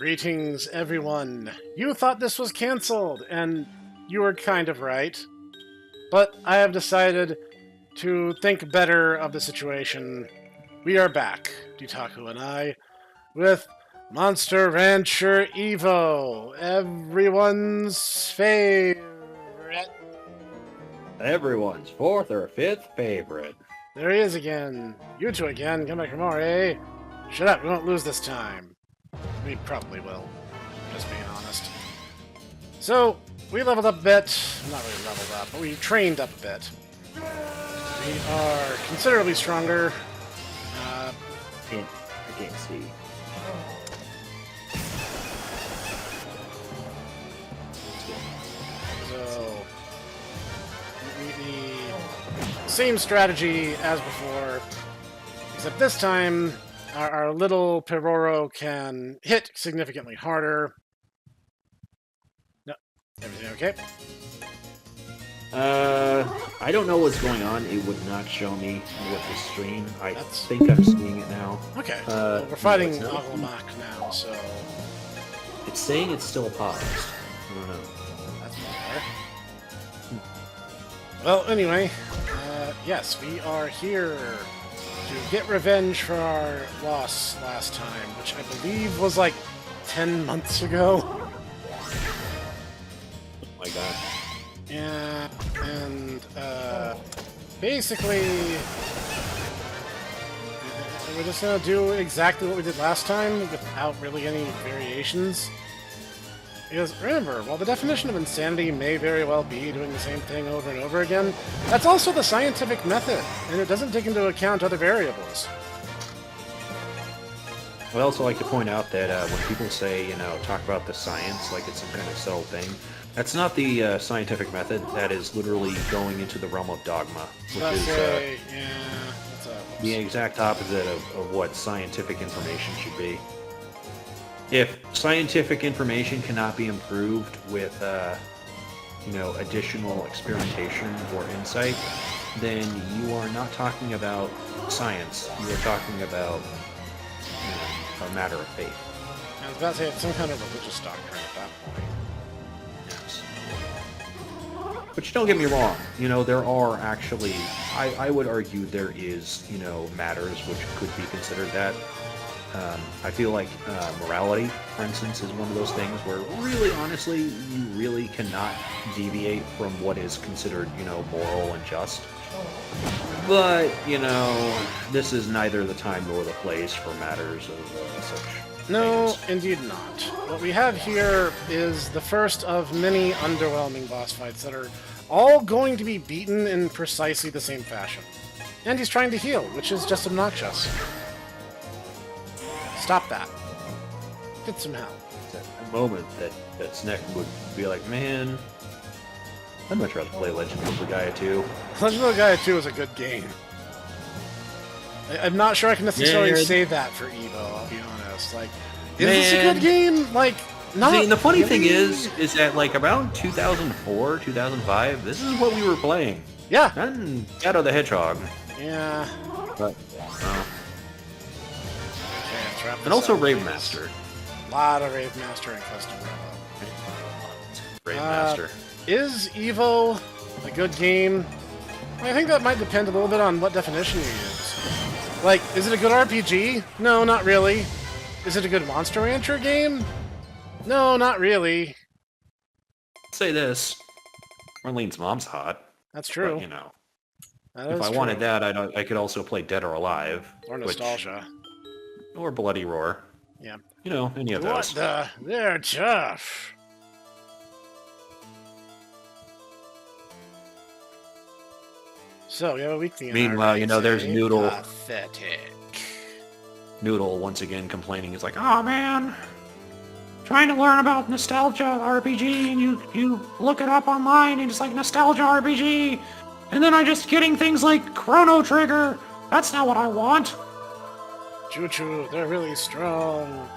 Greetings, everyone. You thought this was cancelled, and you were kind of right. But I have decided to think better of the situation. We are back, Dutaku and I, with Monster Rancher EVO, everyone's favorite. Everyone's fourth or fifth favorite. There he is again. You two again. Come back for more, eh? Shut up, we won't lose this time. We probably will, just being honest. So, we leveled up a bit. Not really leveled up, but we trained up a bit. We are considerably stronger. I can't see. So, the same strategy as before, except this time our little Peroro can hit significantly harder. No, everything okay? I don't know what's going on. It would not show me with the stream. I think I'm seeing it now. Okay, well, we're fighting no, Aglamak now, so... It's saying it's still paused. I don't know. That's bizarre. Well, anyway, yes, we are here to get revenge for our loss last time, which I believe was like 10 months ago. Oh my god. Yeah, and basically, we're just gonna do exactly what we did last time without really any variations. Because remember, while the definition of insanity may very well be doing the same thing over and over again, that's also the scientific method, and it doesn't take into account other variables. I also like to point out that when people say, talk about the science like it's some kind of subtle thing, that's not the scientific method. That is literally going into the realm of dogma, which is the exact opposite of what scientific information should be. If scientific information cannot be improved with, additional experimentation or insight, then you are not talking about science. You are talking about a matter of faith. I was about to say it's some kind of religious doctrine at that point. Yes. But don't get me wrong. There are actually, I would argue there is, matters which could be considered that. I feel like morality, for instance, is one of those things where really, honestly, you really cannot deviate from what is considered, moral and just. But, this is neither the time nor the place for matters of such No, things. indeed not. What we have here is the first of many underwhelming boss fights that are all going to be beaten in precisely the same fashion. And he's trying to heal, which is just obnoxious. Stop that. Get some help. It's a moment that Snek would be like, man, I'd much rather play Legend of Gaia 2. Legend of Gaia 2 is a good game. I'm not sure I can necessarily say that for EVO, I'll be honest. Like, is this a good game? Like, not See, the funny thing really. is that, like, around 2004, 2005, this is what we were playing. Yeah. And Shadow the Hedgehog. Yeah. But, And also Rave Master. A lot of Rave Master and Custom Rave Master. Is EVO a good game? I think that might depend a little bit on what definition you use. Like, is it a good RPG? No, not really. Is it a good Monster Rancher game? No, not really. I'll say this. Marlene's mom's hot. That's true. But, if I wanted that, I could also play Dead or Alive. Or Nostalgia. Or Bloody Roar. Yeah. Any of those. What the? They're tough. So, we have a weekly. Meanwhile, there's Noodle. Pathetic. Noodle, once again, complaining. He's like, oh, man. Trying to learn about Nostalgia RPG, and you look it up online, and it's like Nostalgia RPG. And then I'm just getting things like Chrono Trigger. That's not what I want. Choo-choo, they're really strong.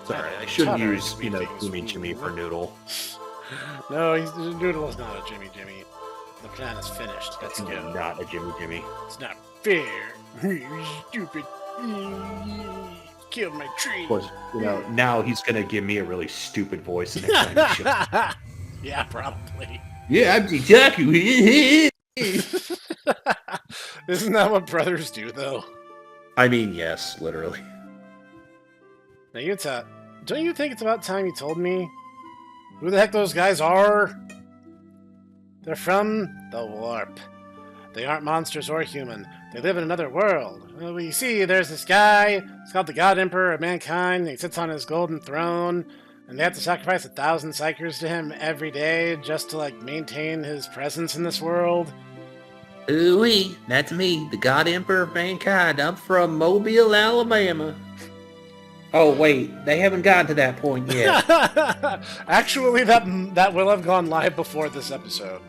Sorry, I shouldn't use, Jimmy for Noodle. No, Noodle is not a Jimmy. The plan is finished. Let's go. Not a Jimmy. It's not fair. Stupid. Kill my tree. Of course, now he's gonna give me a really stupid voice and explanation. Yeah, probably. Yeah, I'm Jitaku. Isn't that what brothers do, though? I mean, yes, literally. Now, Yuta, don't you think it's about time you told me who the heck those guys are? They're from the Warp. They aren't monsters or human. They live in another world. We see there's this guy. He's called the God Emperor of Mankind. And he sits on his golden throne. And they have to sacrifice 1,000 psychers to him every day just to, maintain his presence in this world. Ooh-wee, that's me, the God Emperor of Mankind. I'm from Mobile, Alabama. Oh, wait, they haven't gotten to that point yet. Actually, that will have gone live before this episode.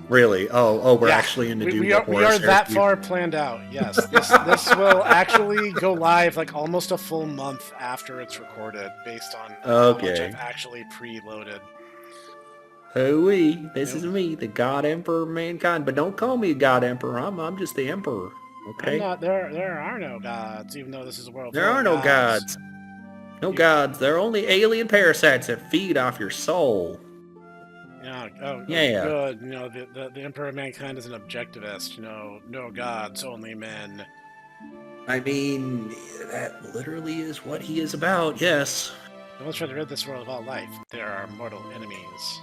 Really? Oh, we're actually in the we are that far planned out. Yes, this will actually go live almost a full month after it's recorded, based on how much I've actually preloaded. Hooey, this is me, the God Emperor of Mankind. But don't call me God Emperor. I'm just the Emperor. Okay. There are no gods, even though this is a world. There are no gods. No gods. There are only alien parasites that feed off your soul. Yeah. Good. The Emperor of Mankind is an objectivist. No gods, only men. I mean, that literally is what he is about. Yes. Don't try to rid this world of all life. There are mortal enemies.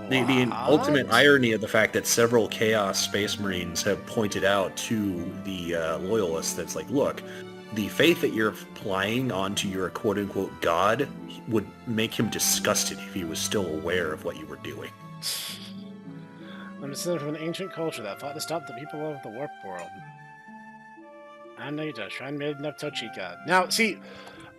The ultimate irony of the fact that several Chaos Space Marines have pointed out to the Loyalists that's look, the faith that you're applying onto your quote-unquote god would make him disgusted if he was still aware of what you were doing. I'm descended from an ancient culture that fought to stop the people of the Warp World. I'm Naita, Shrine Maiden of Tochika. Now, see,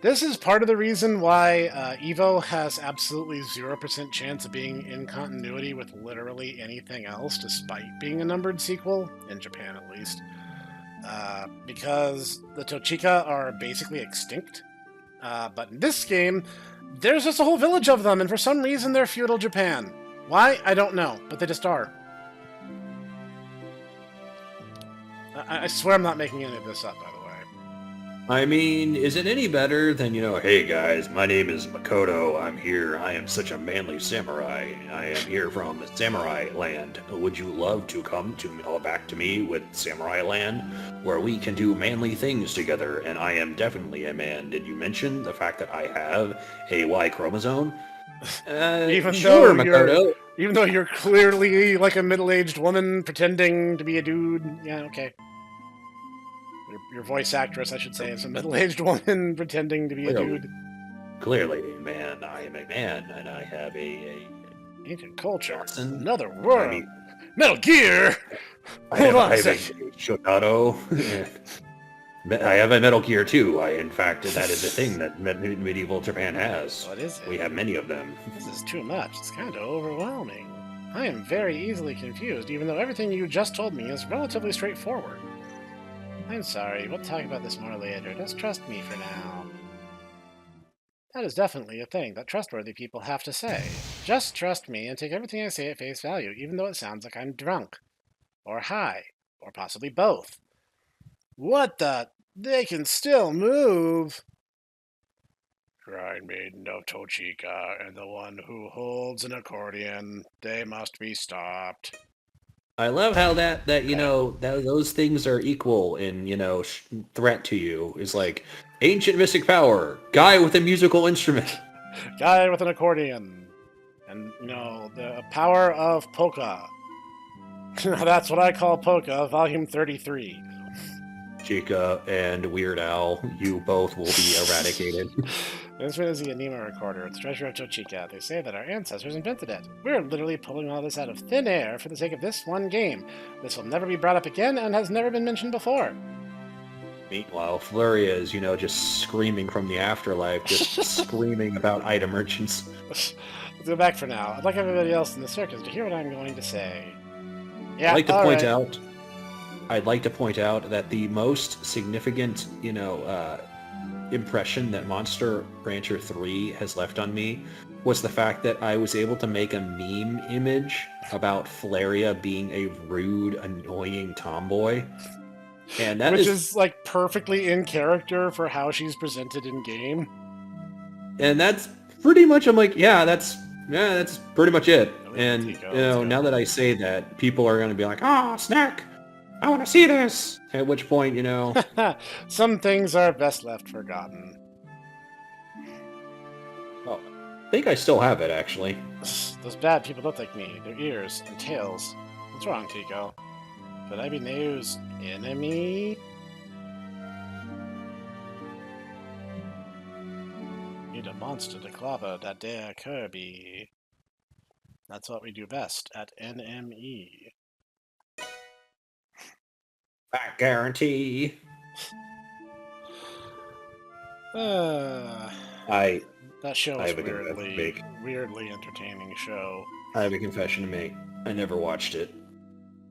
this is part of the reason why EVO has absolutely 0% chance of being in continuity with literally anything else, despite being a numbered sequel, in Japan at least. Because the Tochika are basically extinct. But in this game, there's just a whole village of them, and for some reason they're feudal Japan. Why? I don't know, but they just are. I swear I'm not making any of this up, by the way. I mean, is it any better than, hey guys, my name is Makoto, I'm here, I am such a manly samurai, I am here from Samurai Land. Would you love to come back to me with Samurai Land, where we can do manly things together, and I am definitely a man. Did you mention the fact that I have a Y chromosome? Sure, Makoto. Even though you're clearly a middle-aged woman pretending to be a dude, yeah, okay. Your voice actress, I should say, is a middle-aged woman pretending to be a dude. Clearly, man, I am a man, and I have a ancient culture. Another world. Metal Gear! I have a Shotato. I have a Metal Gear too. In fact, that is a thing that medieval Japan has. What is it? We have many of them. This is too much. It's kind of overwhelming. I am very easily confused, even though everything you just told me is relatively straightforward. I'm sorry, we'll talk about this more later. Just trust me for now. That is definitely a thing that trustworthy people have to say. Just trust me and take everything I say at face value, even though it sounds like I'm drunk. Or high. Or possibly both. What the? They can still move! Shrine Maiden of Tochika and the one who holds an accordion. They must be stopped. I love how that those things are equal in, threat to you. Is ancient mystic power, guy with a musical instrument. Guy with an accordion. And, the power of polka. That's what I call polka, volume 33. Chica and Weird Al, you both will be eradicated. This is the Anima recorder. It's treasure of Tochika. They say that our ancestors invented it. We're literally pulling all this out of thin air for the sake of this one game. This will never be brought up again and has never been mentioned before. Meanwhile, Floria is, just screaming from the afterlife, just screaming about item merchants. Let's go back for now. I'd like everybody else in the circus to hear what I'm going to say. Yeah, I'd like to point out that the most significant, impression that Monster Rancher 3 has left on me was the fact that I was able to make a meme image about Flaria being a rude, annoying tomboy. And that Which is like perfectly in character for how she's presented in game. And that's pretty much, I'm like, that's pretty much it. And, go. now that I say that, people are going to be like, Snek, I want to see this. At which point, Some things are best left forgotten. Oh, I think I still have it, actually. Those bad people look like me. Their ears and tails. What's wrong, Tico? Could I be Neu's enemy? Need a monster to clobber that dare Kirby. That's what we do best at NME. I guarantee. That show was weirdly entertaining show. I have a confession to make. I never watched it.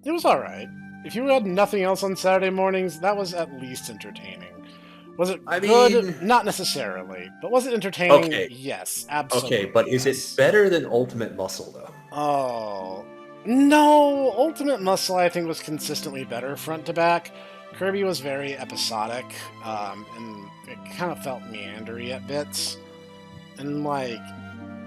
It was alright. If you had nothing else on Saturday mornings, that was at least entertaining. Was it good? Not necessarily. But was it entertaining? Okay. Yes, absolutely. Okay, but is it better than Ultimate Muscle, though? Oh. No! Ultimate Muscle, I think, was consistently better front to back. Kirby was very episodic, and it kind of felt meandery at bits. And, like,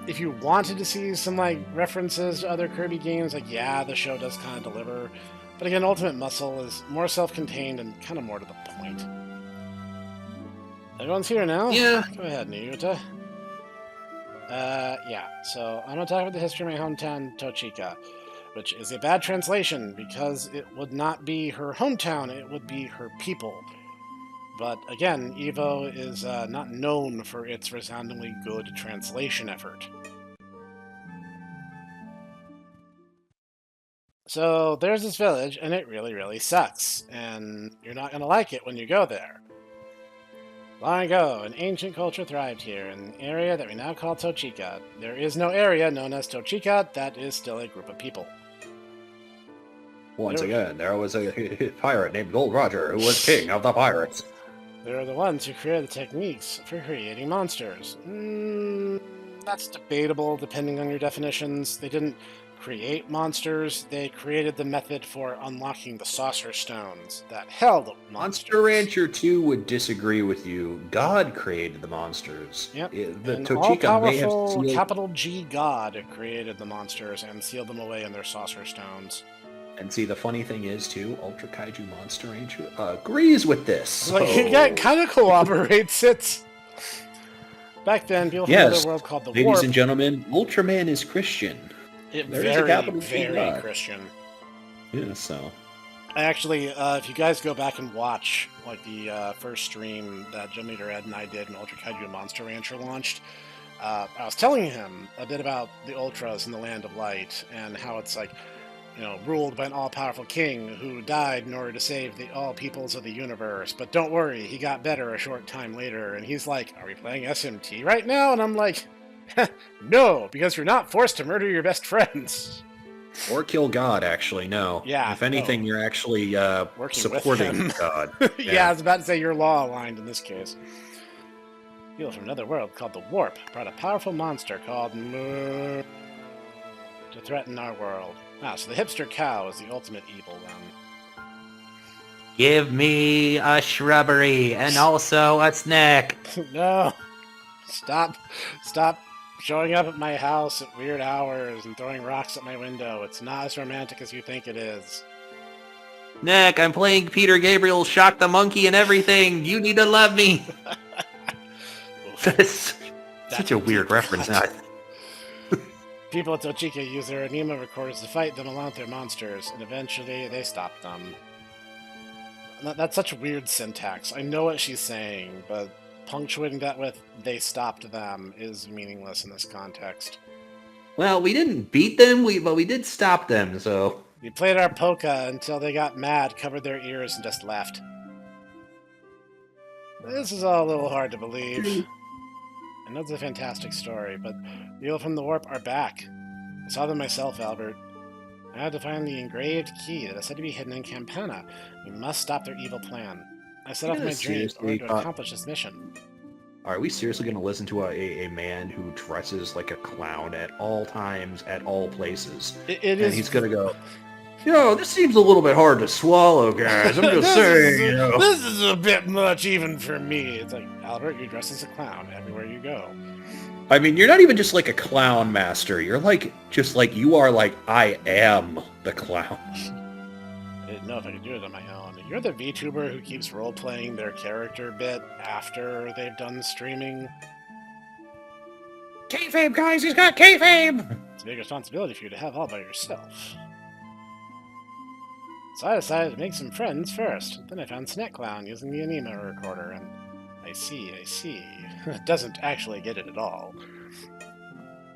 if you wanted to see some, like, references to other Kirby games, like, yeah, the show does kind of deliver. But again, Ultimate Muscle is more self-contained and kind of more to the point. Everyone's here now? Yeah. Go ahead, Niyuta. Yeah, so I'm gonna talk about the history of my hometown, Tochika, which is a bad translation because it would not be her hometown, it would be her people. But again, EVO is not known for its resoundingly good translation effort. So there's this village, and it really, really sucks, and you're not gonna like it when you go there. Long ago, an ancient culture thrived here, in an area that we now call Tochika. There is no area known as Tochika, that is still a group of people. Once again, there was a pirate named Gold Roger who was king of the pirates. They're the ones who created the techniques for creating monsters. That's debatable depending on your definitions. They didn't create monsters, they created the method for unlocking the saucer stones that held monsters. Monster Rancher 2 would disagree with you. God created the monsters. Yep. The Tochika may have sealed... capital G God created the monsters and sealed them away in their saucer stones. And see, the funny thing is, too, Ultra Kaiju Monster Rancher agrees with this. So... Like, that kind of corroborates it. Back then, people from the world called the Warp. Ladies and gentlemen, Ultraman is Christian. Very Christian. Yeah, so... I actually, if you guys go back and watch, like, the first stream that Jim Leader Ed and I did when Ultra Kaiju Monster Rancher launched, I was telling him a bit about the Ultras in the Land of Light, and how it's, like, ruled by an all-powerful king who died in order to save all peoples of the universe. But don't worry, he got better a short time later. And he's like, are we playing SMT right now? And I'm like, no, because you're not forced to murder your best friends. Or kill God, actually, no. Yeah. If anything, you're actually supporting God. Yeah, I was about to say you're law-aligned in this case. People from another world called the Warp brought a powerful monster called to threaten our world. Ah, so the hipster cow is the ultimate evil then. Give me a shrubbery and also a snack. No. Stop showing up at my house at weird hours and throwing rocks at my window. It's not as romantic as you think it is. Nick, I'm playing Peter Gabriel's Shock the Monkey and everything. You need to love me. That's such a weird reference. People at Tochika use their anima recorders to fight them along with their monsters, and eventually they stop them. That's such weird syntax. I know what she's saying, but punctuating that with "they stopped them" is meaningless in this context. Well, we didn't beat them, but we did stop them, so... We played our polka until they got mad, covered their ears, and just left. This is all a little hard to believe. I know it's a fantastic story, but the people from the Warp are back. I saw them myself, Albert. I had to find the engraved key that is said to be hidden in Campana. We must stop their evil plan. I set off my dreams in order to accomplish this mission. Are we seriously going to listen to a man who dresses like a clown at all times, at all places? It is... he's going to go, This seems a little bit hard to swallow, guys. I'm just saying, This is a bit much even for me. It's like, Albert, you're dressed as a clown everywhere you go. I mean, you're not even just like a clown master. You're like, you are like, I am the clown. I didn't know if I could do it on my own. You're the VTuber who keeps role-playing their character bit after they've done streaming. Kayfabe, guys, he's got kayfabe! It's a big responsibility for you to have all by yourself. So I decided to make some friends first. Then I found Snek Clown using the anima recorder, and I see. It doesn't actually get it at all.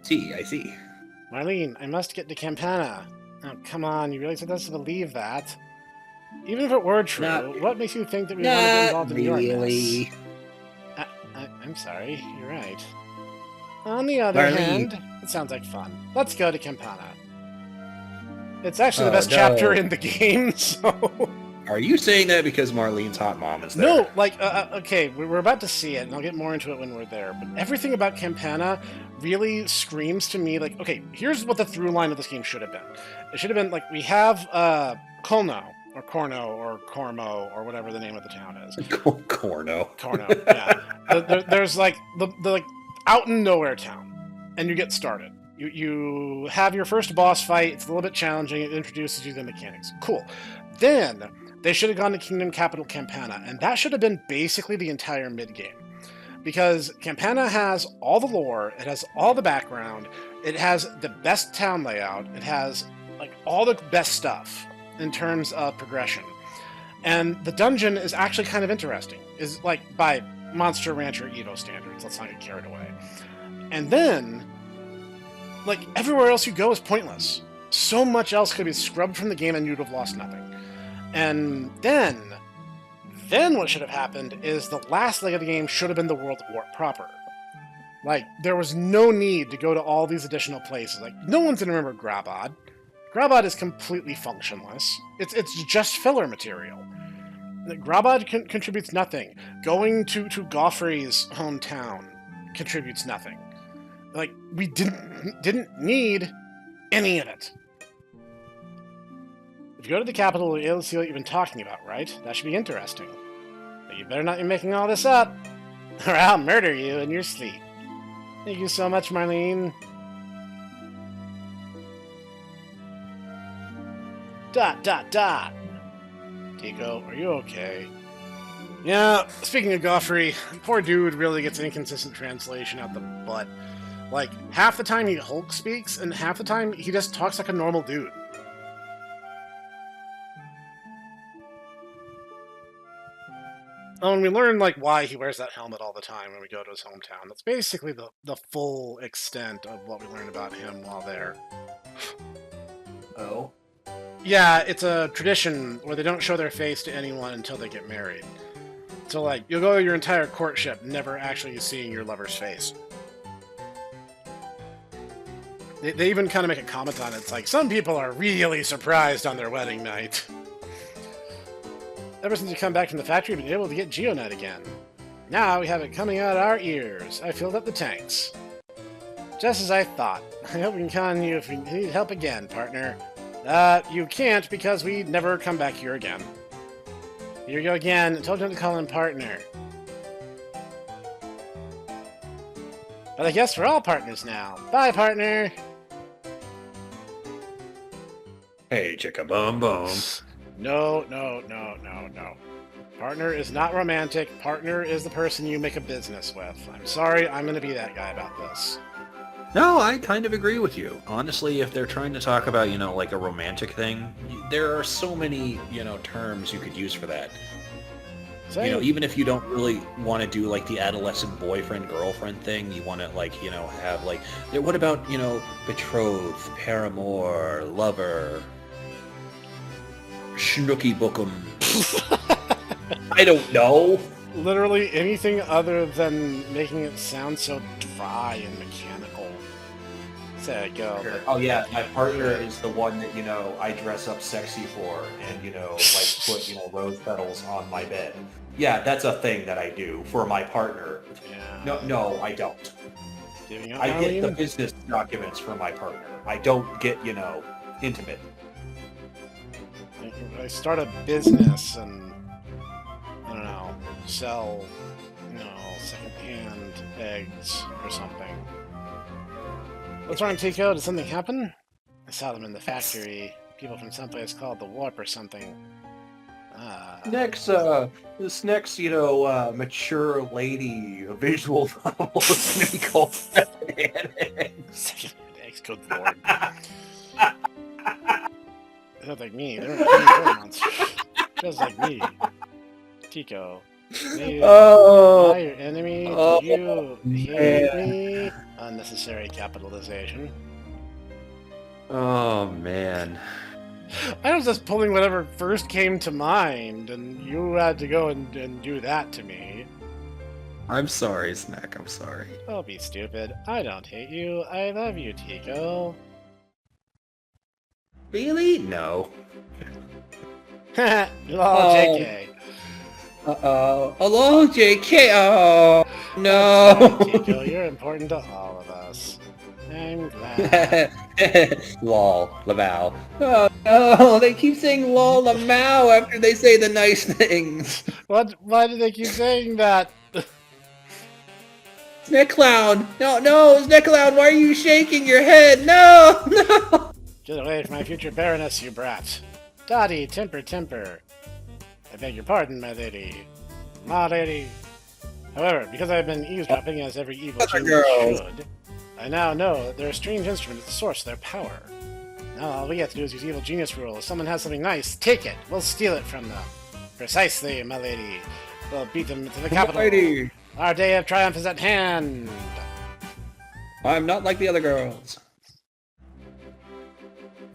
I see. Marlene, I must get to Campana. Oh, come on, you really expect us to believe that? Even if it were true, what makes you think that we want to get involved in your mess? I'm sorry, you're right. On the other hand, it sounds like fun. Let's go to Campana. It's actually the best chapter in the game, so... Are you saying that because Marlene's hot mom is there? No, okay, we're about to see it, and I'll get more into it when we're there, but everything about Campana really screams to me, like, okay, here's what the through line of this game should have been. It should have been, like, we have, Colno, or Corno, or Cormo, or whatever the name of the town is. Corno. Corno, yeah. There's, like, the like, out-in-nowhere town, and you get started. You have your first boss fight, it's a little bit challenging, it introduces you to the mechanics. Cool. Then, they should have gone to Kingdom Capital Campana, and that should have been basically the entire mid-game. Because Campana has all the lore, it has all the background, it has the best town layout, it has, like, all the best stuff in terms of progression. And the dungeon is actually kind of interesting. Is, like, by Monster Rancher EVO standards, let's not get carried away. And then, like, everywhere else you go is pointless. So much else could be scrubbed from the game and you'd have lost nothing. And then what should have happened is the last leg of the game should have been the World War proper. Like, there was no need to go to all these additional places. Like, no one's gonna remember Grabod. Grabod is completely functionless. It's just filler material. Grabod contributes nothing. Going to Goffrey's hometown contributes nothing. Like, we didn't need any of it. If you go to the capital, you'll be able to see what you've been talking about, right? That should be interesting. But you better not be making all this up, or I'll murder you in your sleep. Thank you so much, Marlene. ... Tico, are you okay? Yeah, speaking of Goffrey, poor dude really gets inconsistent translation out the butt. Like, half the time he Hulk speaks, and half the time he just talks like a normal dude. Oh, and we learn, like, why he wears that helmet all the time when we go to his hometown. That's basically the full extent of what we learn about him while there. Oh? Yeah, it's a tradition where they don't show their face to anyone until they get married. So, like, you'll go your entire courtship never actually seeing your lover's face. They even kind of make a comment on it. It's like, some people are really surprised on their wedding night. Ever since you come back from the factory, we've been able to get Geonite again. Now we have it coming out our ears. I filled up the tanks. Just as I thought. I hope we can count on you if you need help again, partner. You can't because we never come back here again. Here you go again. I told you not to call him partner. But I guess we're all partners now. Bye, partner! Hey, chicka bum bum. No. Partner is not romantic. Partner is the person you make a business with. I'm sorry, I'm gonna be that guy about this. No, I kind of agree with you. Honestly, if they're trying to talk about, like a romantic thing, there are so many, terms you could use for that. Same. Even if you don't really want to do, like, the adolescent boyfriend-girlfriend thing, you want to, like, have, like... What about, betrothed, paramour, lover, schnooky bookum? I don't know. Literally anything other than making it sound so dry and mechanical. There you go. But... Oh yeah, my partner is the one that, I dress up sexy for and, put, rose petals on my bed. Yeah, that's a thing that I do for my partner. Yeah. No, I don't. Up, I get the business documents for my partner. I don't get, intimate. I start a business and, I don't know, sell, secondhand eggs or something. What's wrong, Tico? Did something happen? I saw them in the factory. People from someplace called the Warp or something. This next, mature lady visual novel is going to be called Secondhand Eggs. Secondhand eggs, good lord. They look like me. They're monsters. Just like me. Tico. Me, am I your enemy? Do you hate me? Unnecessary capitalization. Oh, man. I was just pulling whatever first came to mind, and you had to go and do that to me. I'm sorry, Snek. I'm sorry. Don't be stupid. I don't hate you. I love you, Tico. Really? No. Lol, JK. Uh-oh. Hello, JK. Oh, no. Tico, you're important to all of us. I'm glad. Lol, Lamau. Oh, no, they keep saying lol, Lamau after they say the nice things. What? Why do they keep saying that? Snek Clown. No, Snek Clown, why are you shaking your head? No, no. Get away from my future baroness, you brat. Dottie, temper. I beg your pardon, my lady. My lady. However, because I've been eavesdropping as every evil genius should, I now know that they're a strange instrument at the source of their power. Now all we have to do is use evil genius rule. If someone has something nice, take it. We'll steal it from them. Precisely, my lady. We'll beat them to the capital. Lady. Our day of triumph is at hand. I'm not like the other girls.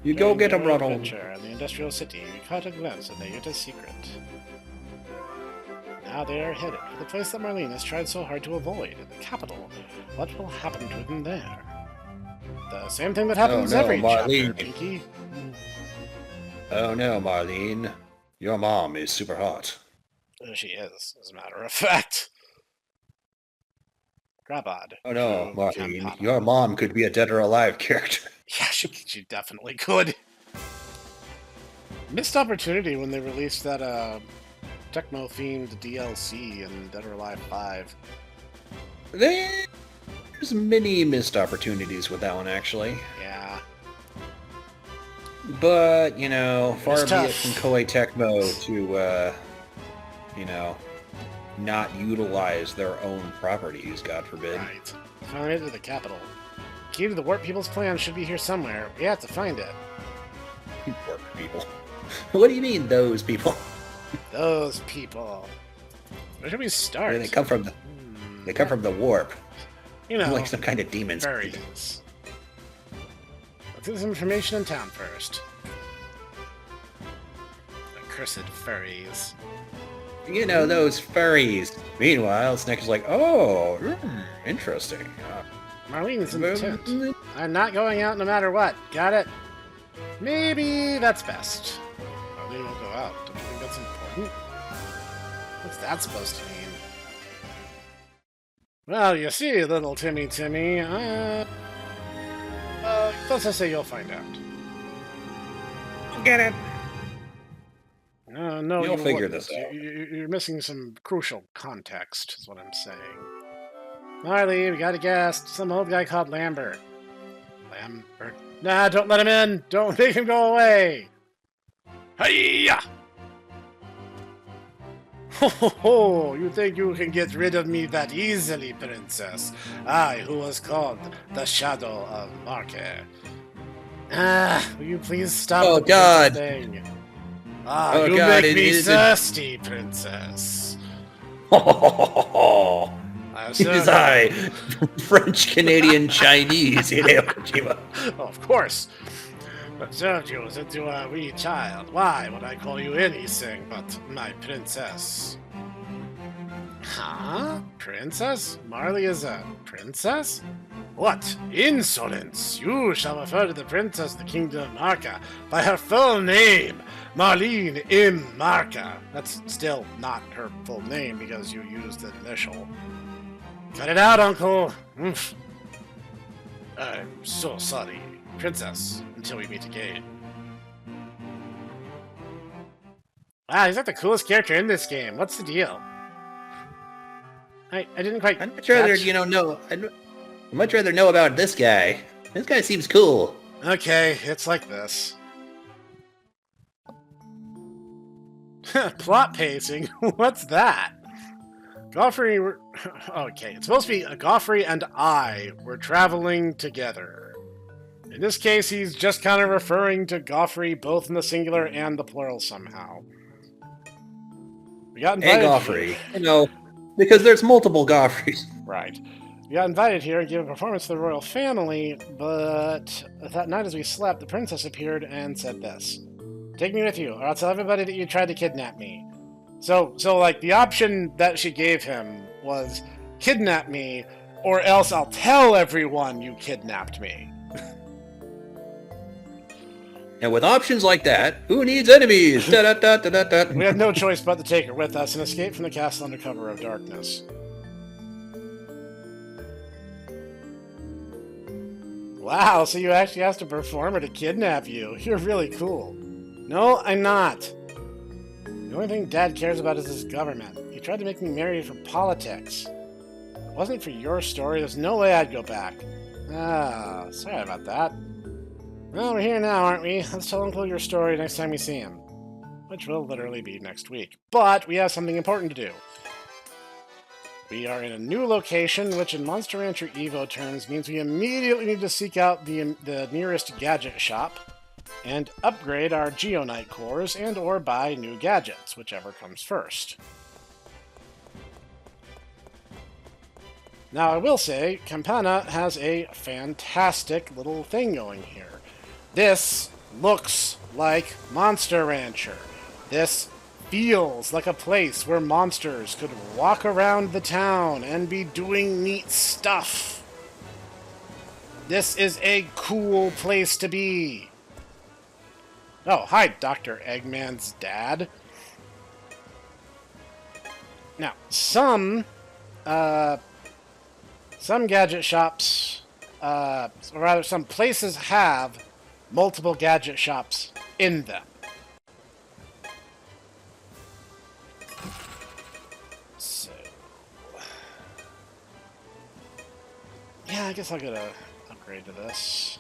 You go get them, Ronald. Adventure in the industrial city, we caught a glimpse of the Yuta's secret. Now they are headed for the place that Marlene has tried so hard to avoid, the capital. What will happen to them there? The same thing that happens every chapter, Pinky. Oh no, Marlene. Your mom is super hot. She is, as a matter of fact. Grabod. Oh no, Marlene. Campana. Your mom could be a dead or alive character. Yeah, she definitely could. Missed opportunity when they released that Tecmo-themed DLC in Dead or Alive 5. There's many missed opportunities with that one, actually. Yeah. But, far be it from Koei Tecmo to, not utilize their own properties, God forbid. Right. Finally to the capital. Key to the Warp People's plan should be here somewhere. We have to find it. Warp people? What do you mean, those people? Those people. Where should we start? They come from the. They come from the warp. Like some kind of demons. Furries. Let's get some information in town first. Accursed furries. Those furries. Meanwhile, Snek is like, oh, interesting. Marlene's in the tent. I'm not going out no matter what. Got it? Maybe that's best. Marlene won't go out. Don't you think that's important? What's that supposed to mean? Well, you see, little Timmy. Let's just say you'll find out. Get it? No, you'll figure this out. You're missing some crucial context, is what I'm saying. Marley, we got a guest. Some old guy called Lambert. Lambert? Nah, don't let him in. Don't make him go away. Hiya! Ho ho ho! You think you can get rid of me that easily, princess? I, who was called the Shadow of Marke. Will you please stop the God thing? You God, make me thirsty, princess. It is I, French, Canadian, Chinese, Hideo Kojima. Of course. But served you into a wee child. Why would I call you anything but my princess? Huh? Princess? Marley is a princess? What insolence! You shall refer to the princess of the kingdom of Marka by her full name, Marlene M. Marka. That's still not her full name because you used the initial. Cut it out, Uncle! Oof. I'm so sorry, Princess, until we meet again. Wow, he's like the coolest character in this game. What's the deal? I didn't quite I'd much rather, catch. I'd much rather know about this guy. This guy seems cool. Okay, it's like this. Plot pacing? What's that? Godfrey were... Okay, it's supposed to be Godfrey and I were traveling together. In this case, he's just kind of referring to Godfrey both in the singular and the plural somehow. We got invited. Hey, Godfrey. Because there's multiple Godfreys. Right. We got invited here and gave a performance to the royal family, but that night as we slept, the princess appeared and said this. Take me with you, or I'll tell everybody that you tried to kidnap me. So like, the option that she gave him was kidnap me, or else I'll tell everyone you kidnapped me. And with options like that, who needs enemies? Da, da, da, da, da, da. We had no choice but to take her with us and escape from the castle under cover of darkness. Wow, so you actually asked a performer to kidnap you. You're really cool. No, I'm not. The only thing Dad cares about is his government. He tried to make me marry for politics. If it wasn't for your story, there's no way I'd go back. Ah, sorry about that. Well, we're here now, aren't we? Let's tell Uncle your story next time we see him. Which will literally be next week. But we have something important to do. We are in a new location, which in Monster Rancher EVO terms means we immediately need to seek out the nearest gadget shop and upgrade our Geonite cores and or buy new gadgets, whichever comes first. Now, I will say, Campana has a fantastic little thing going here. This looks like Monster Rancher. This feels like a place where monsters could walk around the town and be doing neat stuff. This is a cool place to be. Oh, hi, Dr. Eggman's dad. Now, some gadget shops, or rather some places have multiple gadget shops in them. So, yeah, I guess I'll get an upgrade to this.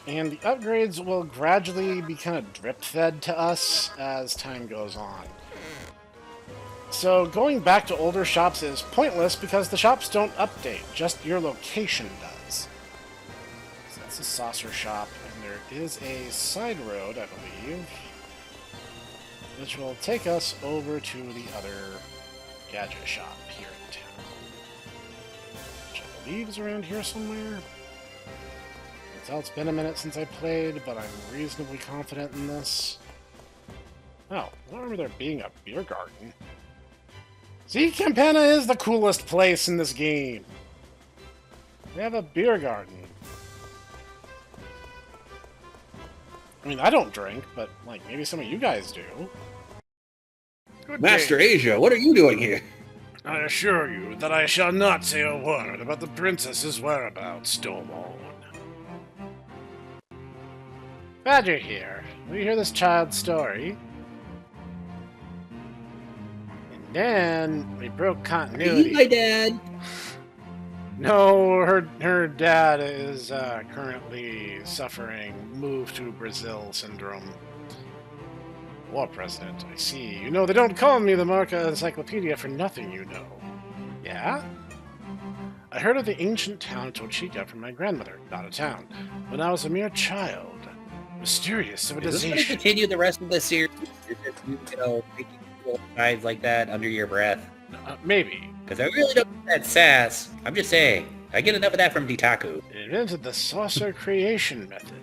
And the upgrades will gradually be kind of drip-fed to us as time goes on. So going back to older shops is pointless because the shops don't update, just your location does. So that's a saucer shop, and there is a side road, I believe, which will take us over to the other gadget shop here in town. Which I believe is around here somewhere. It's been a minute since I played, but I'm reasonably confident in this. Oh, I don't remember there being a beer garden. See, Campana is the coolest place in this game. We have a beer garden. I mean, I don't drink, but, like, maybe some of you guys do. Good Master day. Asia, what are you doing here? I assure you that I shall not say a word about the princess's whereabouts, Stormhorn. Glad you're here. We hear this child's story. And then we broke continuity. Are you my dad? No, her dad is currently suffering move to Brazil syndrome. War president, I see. You know, they don't call me the Marca Encyclopedia for nothing, you know. Yeah? I heard of the ancient town of Tochika from my grandmother, not a town, when I was a mere child. Mysterious civilization. Is this going to continue the rest of the series? Making cool guys like that under your breath? Maybe. Because I really don't get that sass. I'm just saying. I get enough of that from Ditaku. It invented the saucer creation method.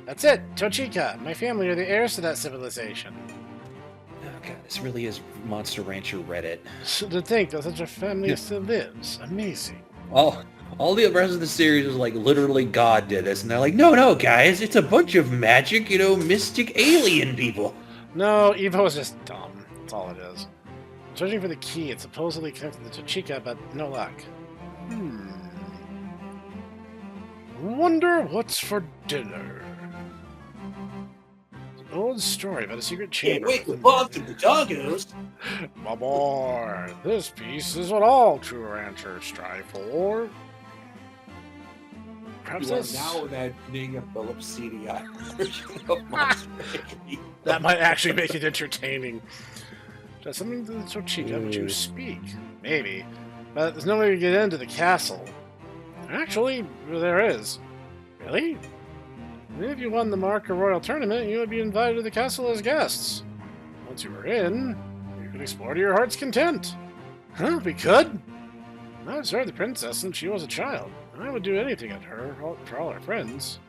That's it, Tochika. My family are the heirs to that civilization. Oh god, this really is Monster Rancher Reddit. So to think that such a family still lives. Amazing. All the rest of the series is like literally God did this, and they're like, no, guys, it's a bunch of magic, mystic alien people. No, EVO is just dumb. That's all it is. I'm searching for the key. It's supposedly connected to Tochika, but no luck. Wonder what's for dinner. old story about a secret Can't chamber. wait to bump to the doggos. My boy, this piece is what all true ranchers strive for. Perhaps You are this... now imagining a Philips CDI version of Monster Energy. That might actually make it entertaining. Does something that's so cheap that would you speak? Maybe. But there's no way to get into the castle. Actually, there is. Really? And if you won the Marker Royal Tournament, you would be invited to the castle as guests. Once you were in, you could explore to your heart's content. Huh, we could? I served the princess since she was a child. I would do anything for all our friends.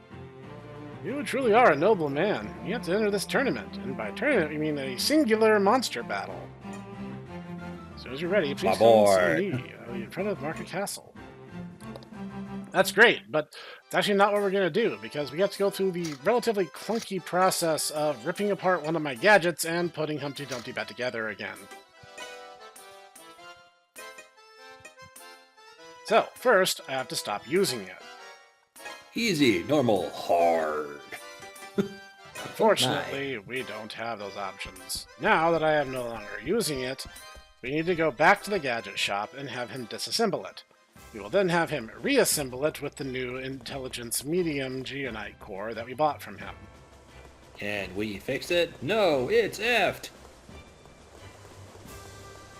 You truly are a noble man. You have to enter this tournament, and by tournament we mean a singular monster battle. As soon as you're ready, please come and see me in front of Market Castle. That's great, but it's actually not what we're going to do, because we have to go through the relatively clunky process of ripping apart one of my gadgets and putting Humpty Dumpty back together again. So, first, I have to stop using it. Easy, normal, hard. Unfortunately, we don't have those options. Now that I am no longer using it, we need to go back to the gadget shop and have him disassemble it. We will then have him reassemble it with the new Intelligence Medium Geonite core that we bought from him. Can we fix it? No, it's effed.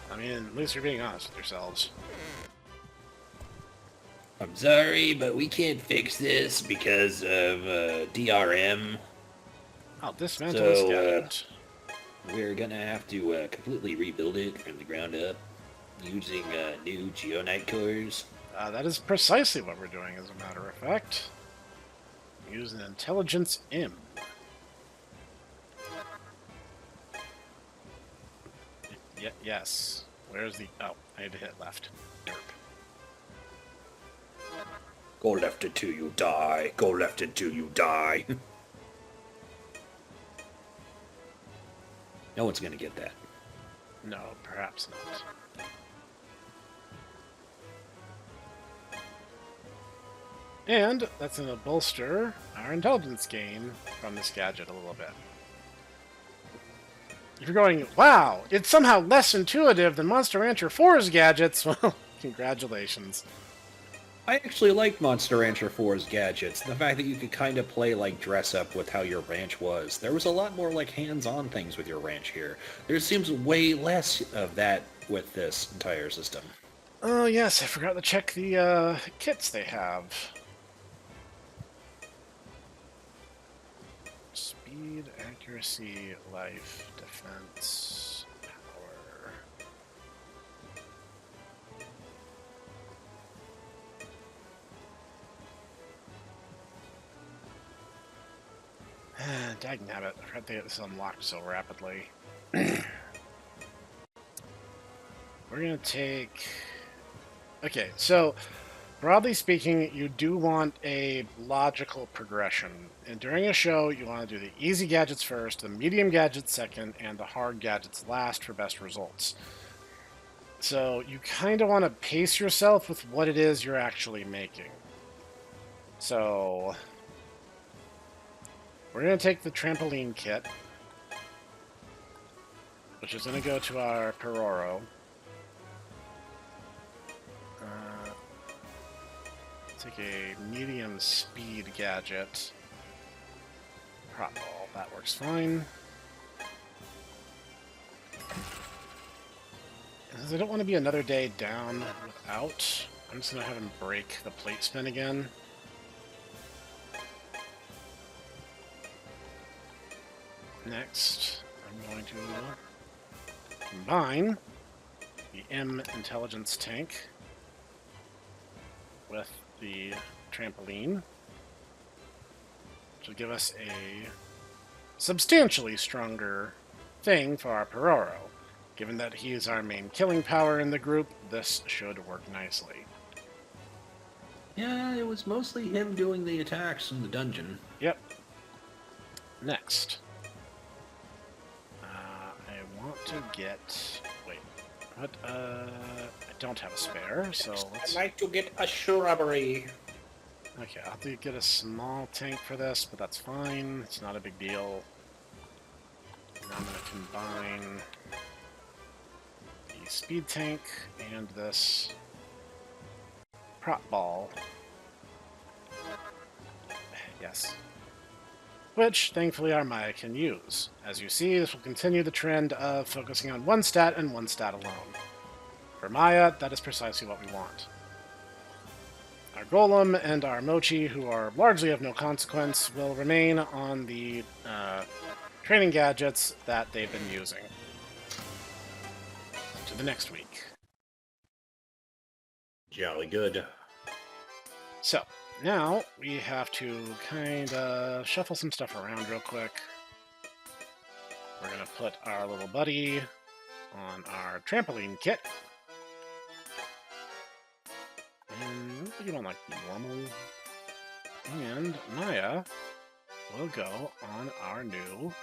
I mean, at least you're being honest with yourselves. I'm sorry, but we can't fix this because of DRM. I'll dismantle this gadget. We're gonna have to completely rebuild it from the ground up using new Geonite cores. That is precisely what we're doing, as a matter of fact. Use an Intelligence M. Yes. Where's the... Oh, I had to hit left. Derp. Go left until you die. Go left until you die. No one's gonna get that. No, perhaps not. And that's going to bolster our intelligence gain from this gadget a little bit. If you're going, wow, it's somehow less intuitive than Monster Rancher 4's gadgets, well, congratulations. I actually liked Monster Rancher 4's gadgets. The fact that you could kind of play like dress up with how your ranch was. There was a lot more like hands-on things with your ranch here. There seems way less of that with this entire system. Oh yes, I forgot to check the kits they have. Speed, accuracy, life, defense, power. Dagnabbit, I forgot to get this unlocked so rapidly. We're gonna take... Okay, so broadly speaking, you do want a logical progression. And during a show, you want to do the easy gadgets first, the medium gadgets second, and the hard gadgets last for best results. So you kind of want to pace yourself with what it is you're actually making. So we're going to take the trampoline kit, which is going to go to our Peroro. Take a medium speed gadget. Prop ball, that works fine. Because I don't want to be another day down without, I'm just going to have him break the plate spin again. Next, I'm going to combine the M Intelligence Tank with the trampoline, which will give us a substantially stronger thing for our Peroro. Given that he is our main killing power in the group, this should work nicely. Yeah, it was mostly him doing the attacks in the dungeon. Yep. Next. I want to get... Wait. What? I don't have a spare, so let's... I'd like to get a shrubbery. Okay, I'll have to get a small tank for this, but that's fine. It's not a big deal. I'm going to combine the speed tank and this prop ball. Yes. Which, thankfully, our Maya can use. As you see, this will continue the trend of focusing on one stat and one stat alone. For Maya, that is precisely what we want. Our Golem and our Mochi, who are largely of no consequence, will remain on the training gadgets that they've been using. To the next week. Jolly good. So, now we have to kind of shuffle some stuff around real quick. We're going to put our little buddy on our trampoline kit. And we're going like normal. And Maya will go on our new...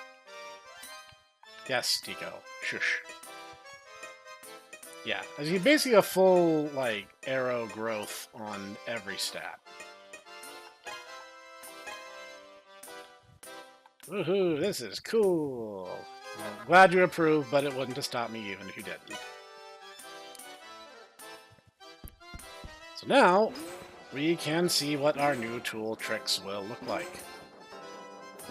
Yes, Tico. Shush. Yeah, as you basically a full, like, arrow growth on every stat. Woohoo, this is cool. I'm glad you approve, but it wouldn't have stopped me even if you didn't. So now, we can see what our new tool tricks will look like.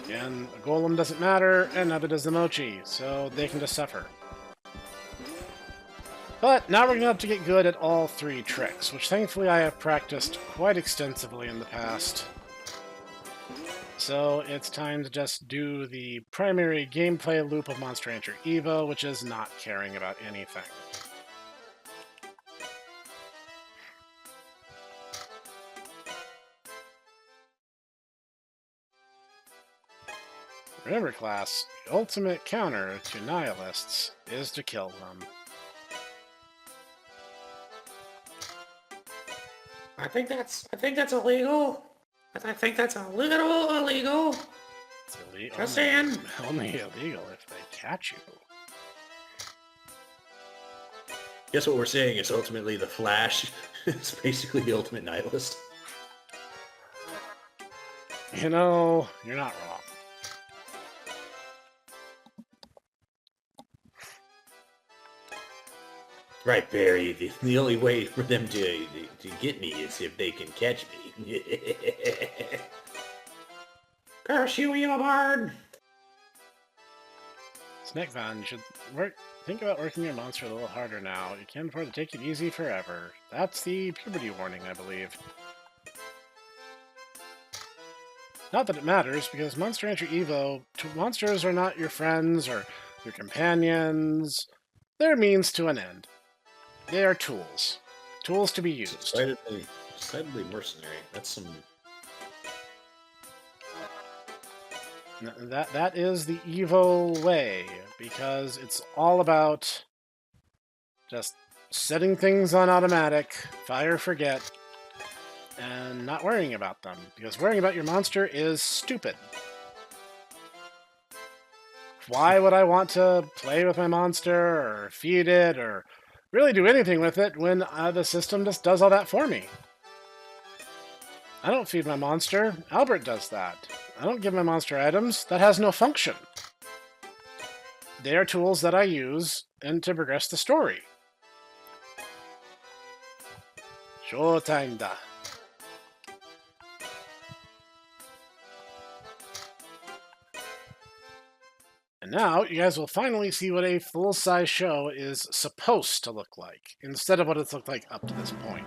Again, the Golem doesn't matter, and neither does the Mochi, so they can just suffer. But now we're going to have to get good at all three tricks, which thankfully I have practiced quite extensively in the past. So it's time to just do the primary gameplay loop of Monster Rancher EVO, which is not caring about anything. Remember, class, the ultimate counter to nihilists is to kill them. I think that's illegal. I think that's a little illegal. It's illegal. Just saying. Only illegal if they catch you. Guess what we're saying is ultimately the Flash is basically the ultimate nihilist. You know, you're not wrong. Right, Barry. The only way for them to get me is if they can catch me. Curse you, evil bard! Snakevan, you should think about working your monster a little harder now. You can't afford to take it easy forever. That's the puberty warning, I believe. Not that it matters, because Monster Rancher EVO, monsters are not your friends or your companions. They're means to an end. They are tools. Tools to be used. Decidedly mercenary. That's some... That is the EVO way, because it's all about just setting things on automatic, fire forget, and not worrying about them, because worrying about your monster is stupid. Why would I want to play with my monster, or feed it, or really do anything with it when the system just does all that for me? I don't feed my monster. Albert does that. I don't give my monster items. That has no function. They are tools that I use and to progress the story. Showtime da. And now, you guys will finally see what a full-size show is supposed to look like, instead of what it's looked like up to this point.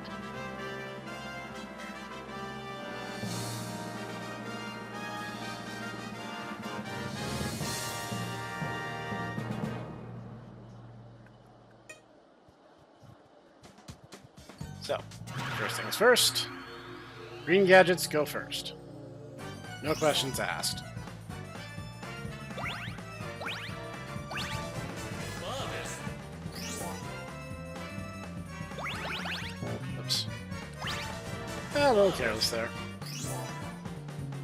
So, first things first, green gadgets go first. No questions asked. Oops. A little careless there.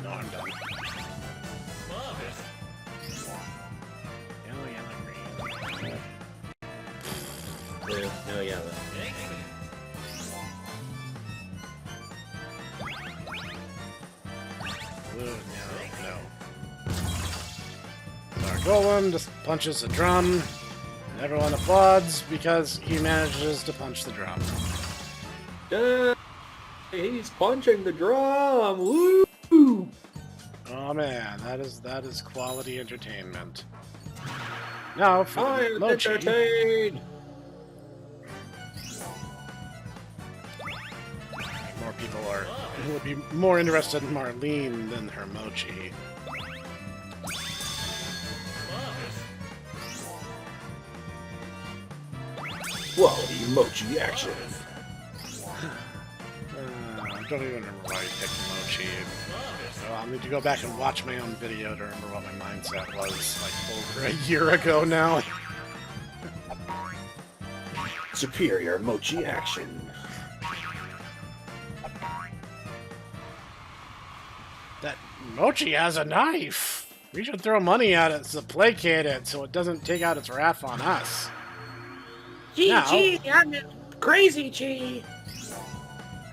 No, I'm done. Yellow, green. Blue, no yellow. Blue, no. So our Golem just punches the drum, and everyone applauds because he manages to punch the drum. He's punching the drum! Woo! Oh man, that is quality entertainment. Now for I the am mochi. entertained! More people would be more interested in Marlene than her mochi. Quality mochi action. I don't even remember why I picked mochi. So I'll need to go back and watch my own video to remember what my mindset was like over a year ago now. Superior mochi action. That mochi has a knife! We should throw money at it to placate it so it doesn't take out its wrath on us. Gee, I'm crazy, gee.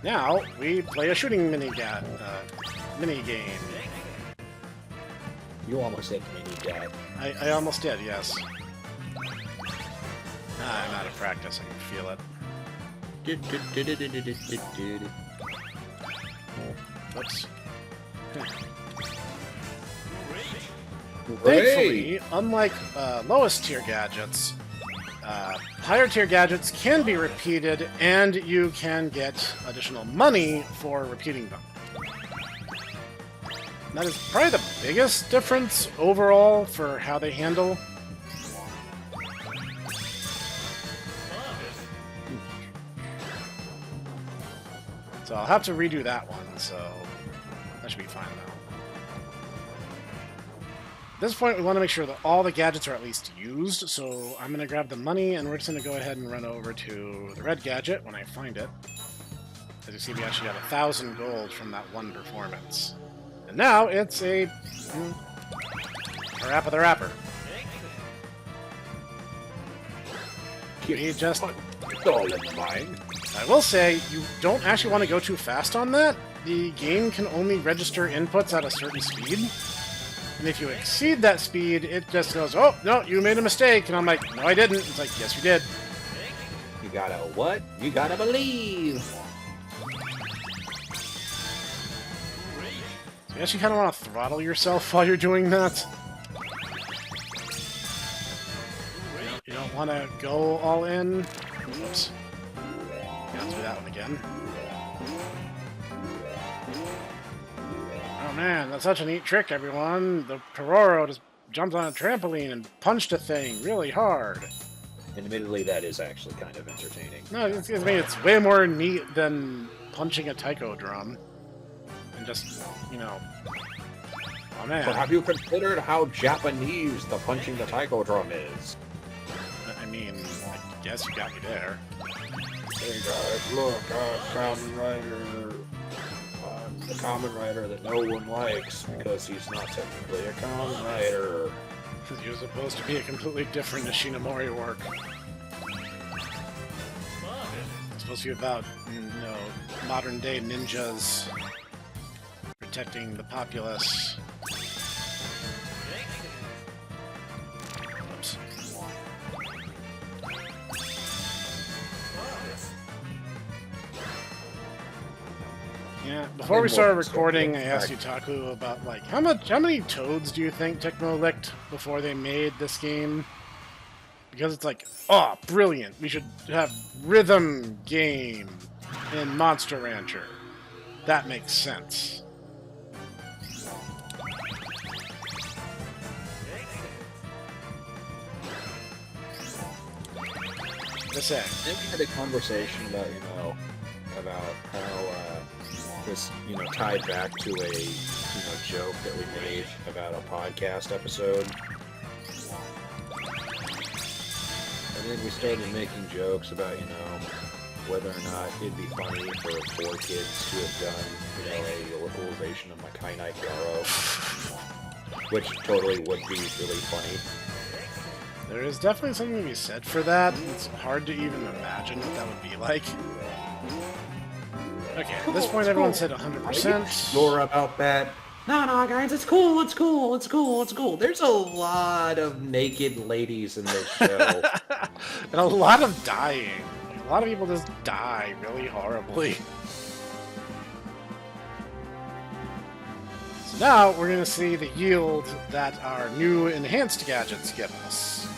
Now, we play a shooting mini game. You almost said mini dad. I almost did, yes. I'm out of practice, I can feel it. Whoops. Thankfully, unlike lowest tier gadgets, higher tier gadgets can be repeated and you can get additional money for repeating them. That is probably the biggest difference overall for how they handle. So I'll have to redo that one, so that should be fine now. At this point, we want to make sure that all the gadgets are at least used, so I'm going to grab the money, and we're just going to go ahead and run over to the red gadget when I find it. As you see, we actually got 1,000 gold from that one performance. And now it's a rap of the rapper. We just... It's all in mine. I will say, you don't actually want to go too fast on that. The game can only register inputs at a certain speed. And if you exceed that speed, it just goes, oh, no, you made a mistake. And I'm like, no, I didn't. It's like, yes, you did. You gotta what? You gotta believe. So you actually kind of want to throttle yourself while you're doing that. You don't want to go all in. Whoops. Gotta do that one again. Oh man, that's such a neat trick, everyone. The Tororo just jumped on a trampoline and punched a thing really hard. Admittedly, that is actually kind of entertaining. No, it's way more neat than punching a taiko drum. And just, you know... Oh man. But have you considered how Japanese the punching the taiko drum is? I mean, I guess you got me there. Hey guys, look, I'm Kamen Rider. I'm the Kamen Rider that no one likes because he's not technically a Kamen Rider. You're supposed to be a completely different Nishinomori work. It's supposed to be about, you know, modern day ninjas protecting the populace. Oops. Yeah, before we started recording, I asked Utaku about, like, how many toads do you think Tecmo licked before they made this game? Because it's like, oh, brilliant, we should have rhythm game in Monster Rancher. That makes sense. Just saying. Then we had a conversation about, about how this, tied back to a, joke that we made about a podcast episode. And then we started making jokes about, whether or not it'd be funny for 4 kids to have done, a localization of Makai Night Garo. Which totally would be really funny. There is definitely something to be said for that. It's hard to even imagine what that would be like. Okay, at this point everyone's hit 100%. More about that. No, guys, it's cool, it's cool, it's cool, it's cool. There's a lot of naked ladies in this show. And a lot of dying. Like, a lot of people just die really horribly. So now we're going to see the yield that our new enhanced gadgets give us.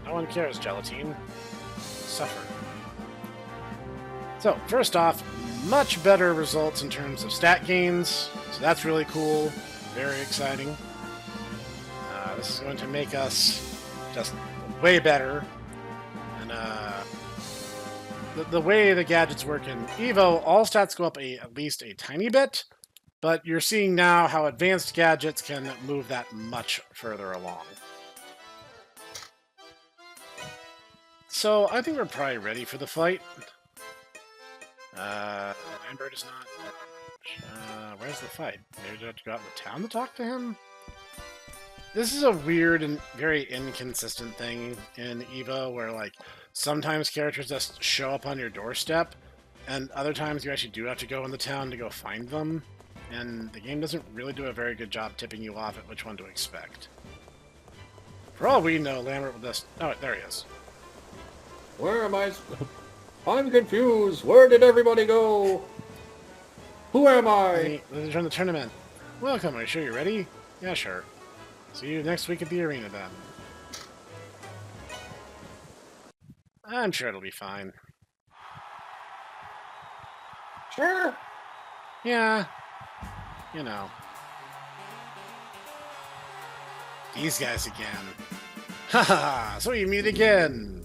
No one cares, Gelatine. Suffer. So, first off, much better results in terms of stat gains, so that's really cool, very exciting. This is going to make us just way better, and the way the gadgets work in EVO, all stats go up at least a tiny bit, but you're seeing now how advanced gadgets can move that much further along. So, I think we're probably ready for the fight. Lambert is not... where's the fight? Maybe do I have to go out in the town to talk to him? This is a weird and very inconsistent thing in EVO, where, like, sometimes characters just show up on your doorstep, and other times you actually do have to go in the town to go find them, and the game doesn't really do a very good job tipping you off at which one to expect. For all we know, Lambert will just... Oh, there he is. Where am I? I'm confused. Where did everybody go? Who am I? Hey, let's join the tournament. Welcome, are you sure you're ready? Yeah, sure. See you next week at the arena, then. I'm sure it'll be fine. Sure. Yeah. You know. These guys again. Haha, so we meet again!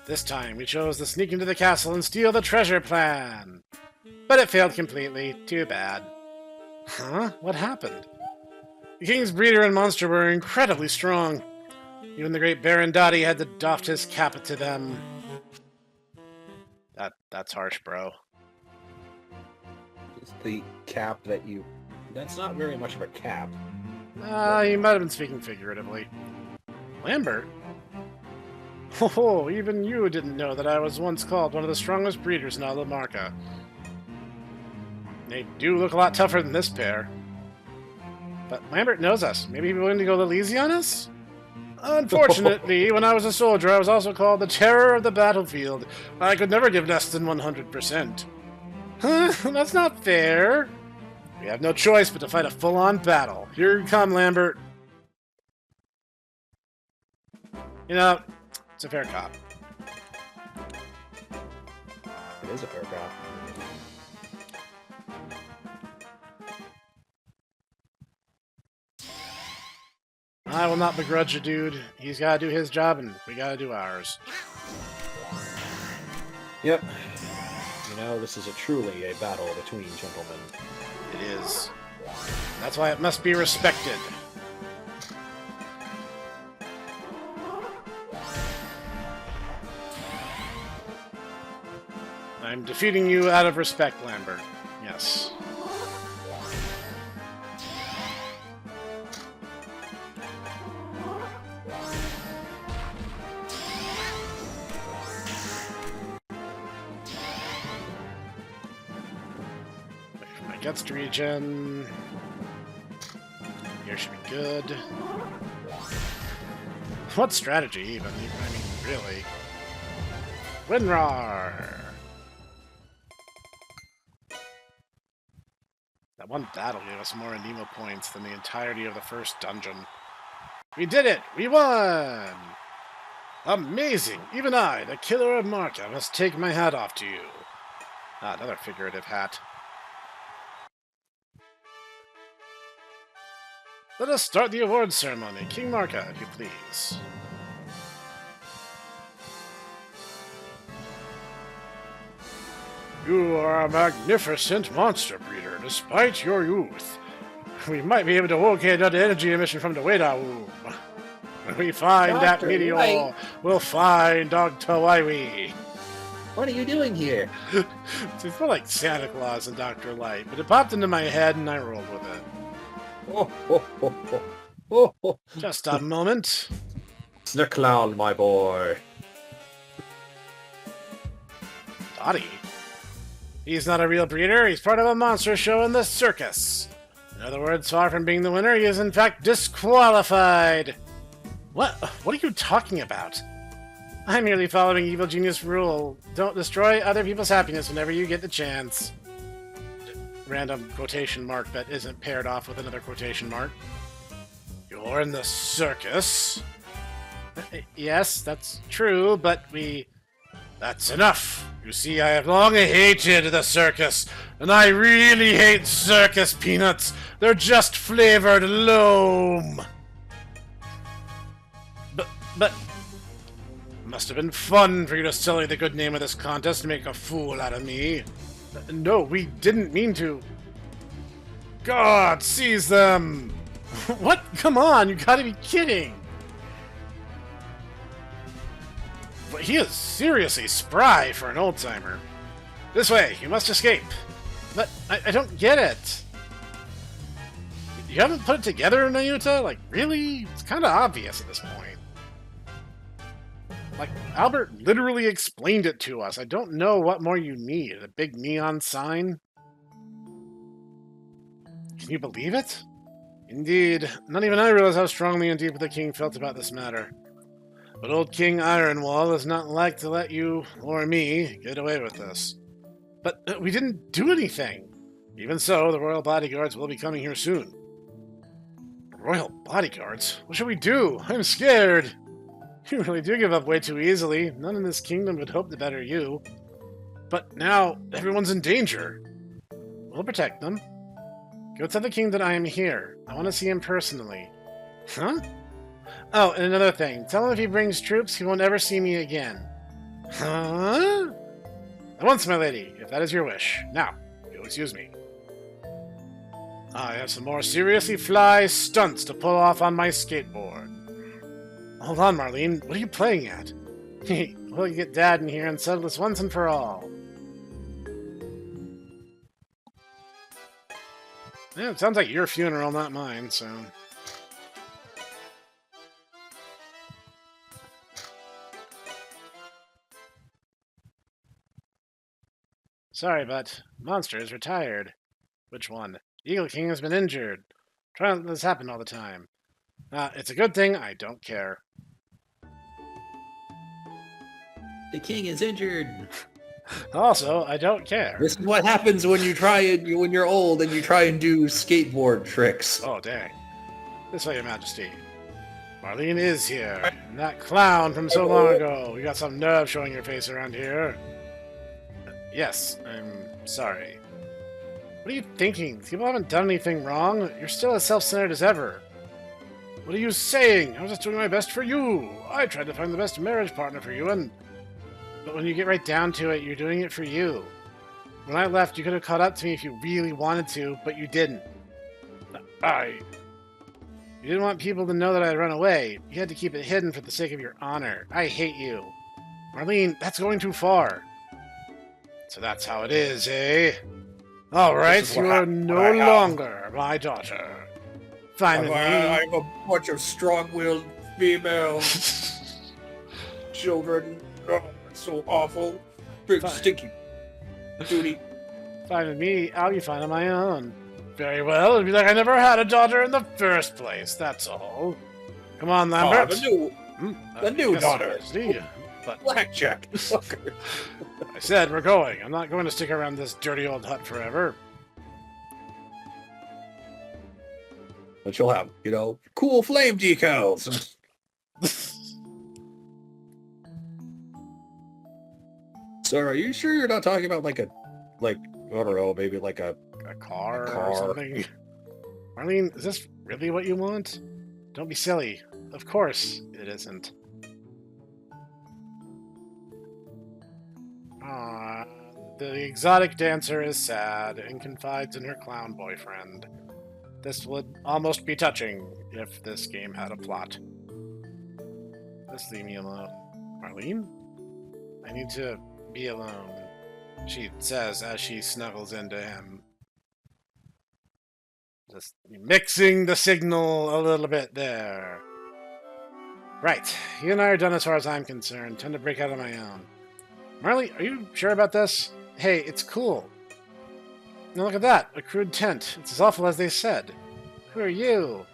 This time, we chose to sneak into the castle and steal the treasure plan. But it failed completely. Too bad. Huh? What happened? The king's breeder and monster were incredibly strong. Even the great Baron Dottie had to doff his cap to them. That's harsh, bro. It's the cap that you... That's not very much of a cap. He might have been speaking figuratively. Lambert? Oh, even you didn't know that I was once called one of the strongest breeders in Alamarca. They do look a lot tougher than this pair. But Lambert knows us. Maybe he'd be willing to go a little easy on us? Unfortunately, when I was a soldier, I was also called the terror of the battlefield. I could never give less than 100%. Huh? That's not fair. We have no choice but to fight a full-on battle. Here you come, Lambert. You know, it's a fair cop. It is a fair cop. I will not begrudge a dude. He's got to do his job, and we got to do ours. Yep. You know, this is truly a battle between gentlemen. It is. That's why it must be respected. I'm defeating you out of respect, Lambert. Yes. Wait for my guts to regen. Here should be good. What strategy, even? I mean, really. Winrar! That one battle gave us more anemo points than the entirety of the first dungeon. We did it! We won! Amazing! Even I, the killer of Marca, must take my hat off to you. Ah, another figurative hat. Let us start the awards ceremony. King Marca, if you please. You are a magnificent monster breeder, despite your youth. We might be able to locate that energy emission from the Weda womb. When we find that Dr. meteor, Light. we'll find Dr. Waiwi. What are you doing here? It's more like Santa Claus and Dr. Light, but it popped into my head and I rolled with it. Oh, oh, oh, oh, oh, oh. Just a moment. The clown, my boy. body? He's not a real breeder, he's part of a monster show in the circus. In other words, far from being the winner, he is in fact disqualified. What are you talking about? I'm merely following Evil Genius rule. Don't destroy other people's happiness whenever you get the chance. Random quotation mark that isn't paired off with another quotation mark. You're in the circus? Yes, that's true, but That's enough! You see, I have long hated the circus, and I really hate circus peanuts. They're just flavored loam. But... Must have been fun for you to sully the good name of this contest and make a fool out of me. No, we didn't mean to. God, seize them! What? Come on, you gotta be kidding! But he is seriously spry for an old-timer. This way, you must escape. But I don't get it. You haven't put it together, Nayuta? Like, really? It's kind of obvious at this point. Like, Albert literally explained it to us. I don't know what more you need. A big neon sign? Can you believe it? Indeed. Not even I realize how strongly and deeply the king felt about this matter. But old King Ironwall is not like to let you, or me, get away with this. But we didn't do anything. Even so, the royal bodyguards will be coming here soon. Royal bodyguards? What should we do? I'm scared. You really do give up way too easily. None in this kingdom would hope to better you. But now, everyone's in danger. We'll protect them. Go tell the king that I am here. I want to see him personally. Huh? Oh, and another thing. Tell him if he brings troops, he won't ever see me again. Huh? At once, my lady, if that is your wish. Now, you'll excuse me. I have some more seriously fly stunts to pull off on my skateboard. Hold on, Marlene. What are you playing at? We'll get Dad in here and settle this once and for all. Yeah, it sounds like your funeral, not mine, so... Sorry, but Monster is retired. Which one? Eagle King has been injured. Try not to let this happen all the time. It's a good thing I don't care. The king is injured. Also, I don't care. This is what happens when when you're old and you try and do skateboard tricks. Oh, dang. This way, Your Majesty. Marlene is here. And that clown from so long ago. You got some nerve showing your face around here. Yes, I'm sorry. What are you thinking? People haven't done anything wrong. You're still as self-centered as ever. What are you saying? I was just doing my best for you. I tried to find the best marriage partner for you, but when you get right down to it, you're doing it for you. When I left, you could have caught up to me if you really wanted to, but you didn't. You didn't want people to know that I'd run away. You had to keep it hidden for the sake of your honor. I hate you. Marlene, that's going too far. So that's how it is, eh? Alright, you are no longer my daughter. Fine with me. I'm a bunch of strong-willed female children. Oh, it's so awful. Big Fine. stinky duty. Fine with me. I'll be fine on my own. Very well. It'd be like I never had a daughter in the first place. That's all. Come on, Lambert. The new daughter. But Blackjack. I said we're going. I'm not going to stick around this dirty old hut forever. But you'll have, cool flame decals. So are you sure you're not talking about I don't know, maybe like a car or something? Marlene, is this really what you want? Don't be silly. Of course it isn't. The exotic dancer is sad and confides in her clown boyfriend. This would almost be touching if this game had a plot. Just leave me alone. Marlene? I need to be alone, she says as she snuggles into him. Just mixing the signal a little bit there. Right, you and I are done as far as I'm concerned. Time to break out on my own. Marley, are you sure about this? Hey, it's cool. Now look at that, a crude tent. It's as awful as they said. Who are you?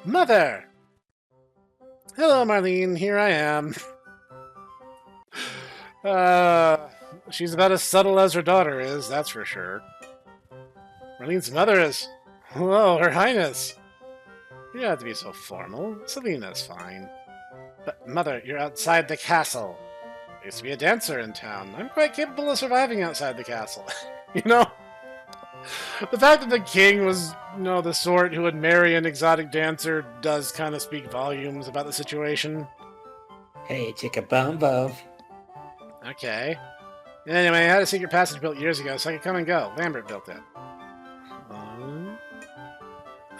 Mother! Hello, Marlene, here I am. She's about as subtle as her daughter is, that's for sure. Marlene's mother is... Whoa, Her Highness! You don't have to be so formal. Selena's fine. But, Mother, you're outside the castle. I used to be a dancer in town. I'm quite capable of surviving outside the castle. You know? The fact that the king was, you know, the sort who would marry an exotic dancer does kind of speak volumes about the situation. Hey, chicka bum bum. Okay. Anyway, I had a secret passage built years ago, so I could come and go. Lambert built it.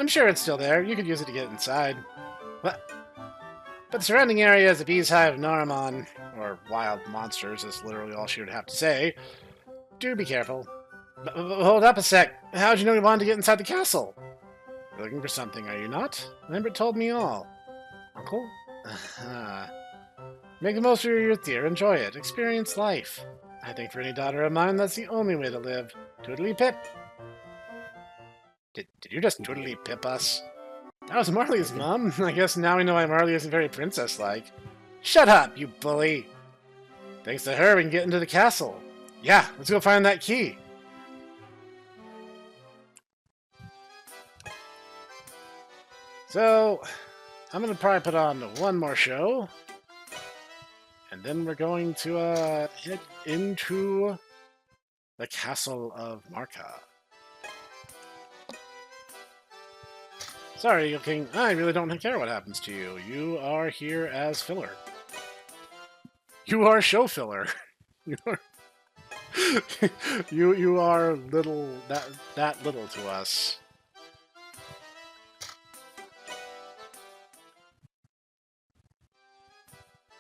I'm sure it's still there. You could use it to get inside. But the surrounding area is a bee's hive of Naramon, or wild monsters, is literally all she would have to say. Do be careful. Hold up a sec. How'd you know you wanted to get inside the castle? You're looking for something, are you not? Lambert told me all. Uncle? Make the most of your youth, dear. Enjoy it. Experience life. I think for any daughter of mine, that's the only way to live. Toodly pip. Did you just toodly pip us? That was Marley's mom. I guess now we know why Marley isn't very princess-like. Shut up, you bully! Thanks to her, we can get into the castle. Yeah, let's go find that key. So, I'm gonna probably put on one more show. And then we're going to head into the Castle of Marka. Sorry, Eagle King, I really don't care what happens to you. You are here as filler. You are show filler. You are you are little that little to us.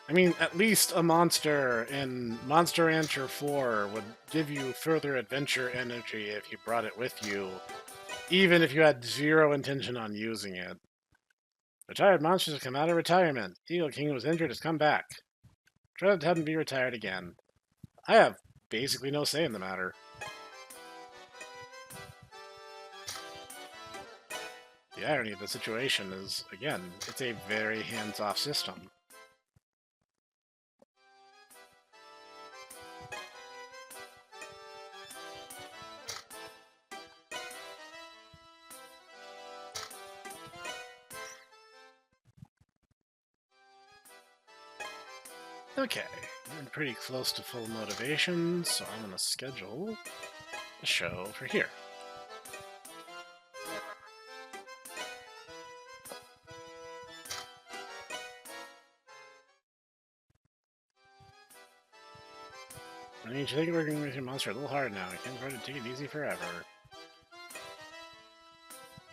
I mean, at least a monster in Monster Rancher 4 would give you further adventure energy if you brought it with you, even if you had zero intention on using it. Retired monsters have come out of retirement. Eagle King was injured, has come back. Dread hadn't be retired again. I have basically no say in the matter. The irony of the situation is, again, it's a very hands-off system. Okay, we're pretty close to full motivation, so I'm going to schedule a show for here. I mean, you think we're going to make your monster a little hard now. I can't try to take it easy forever.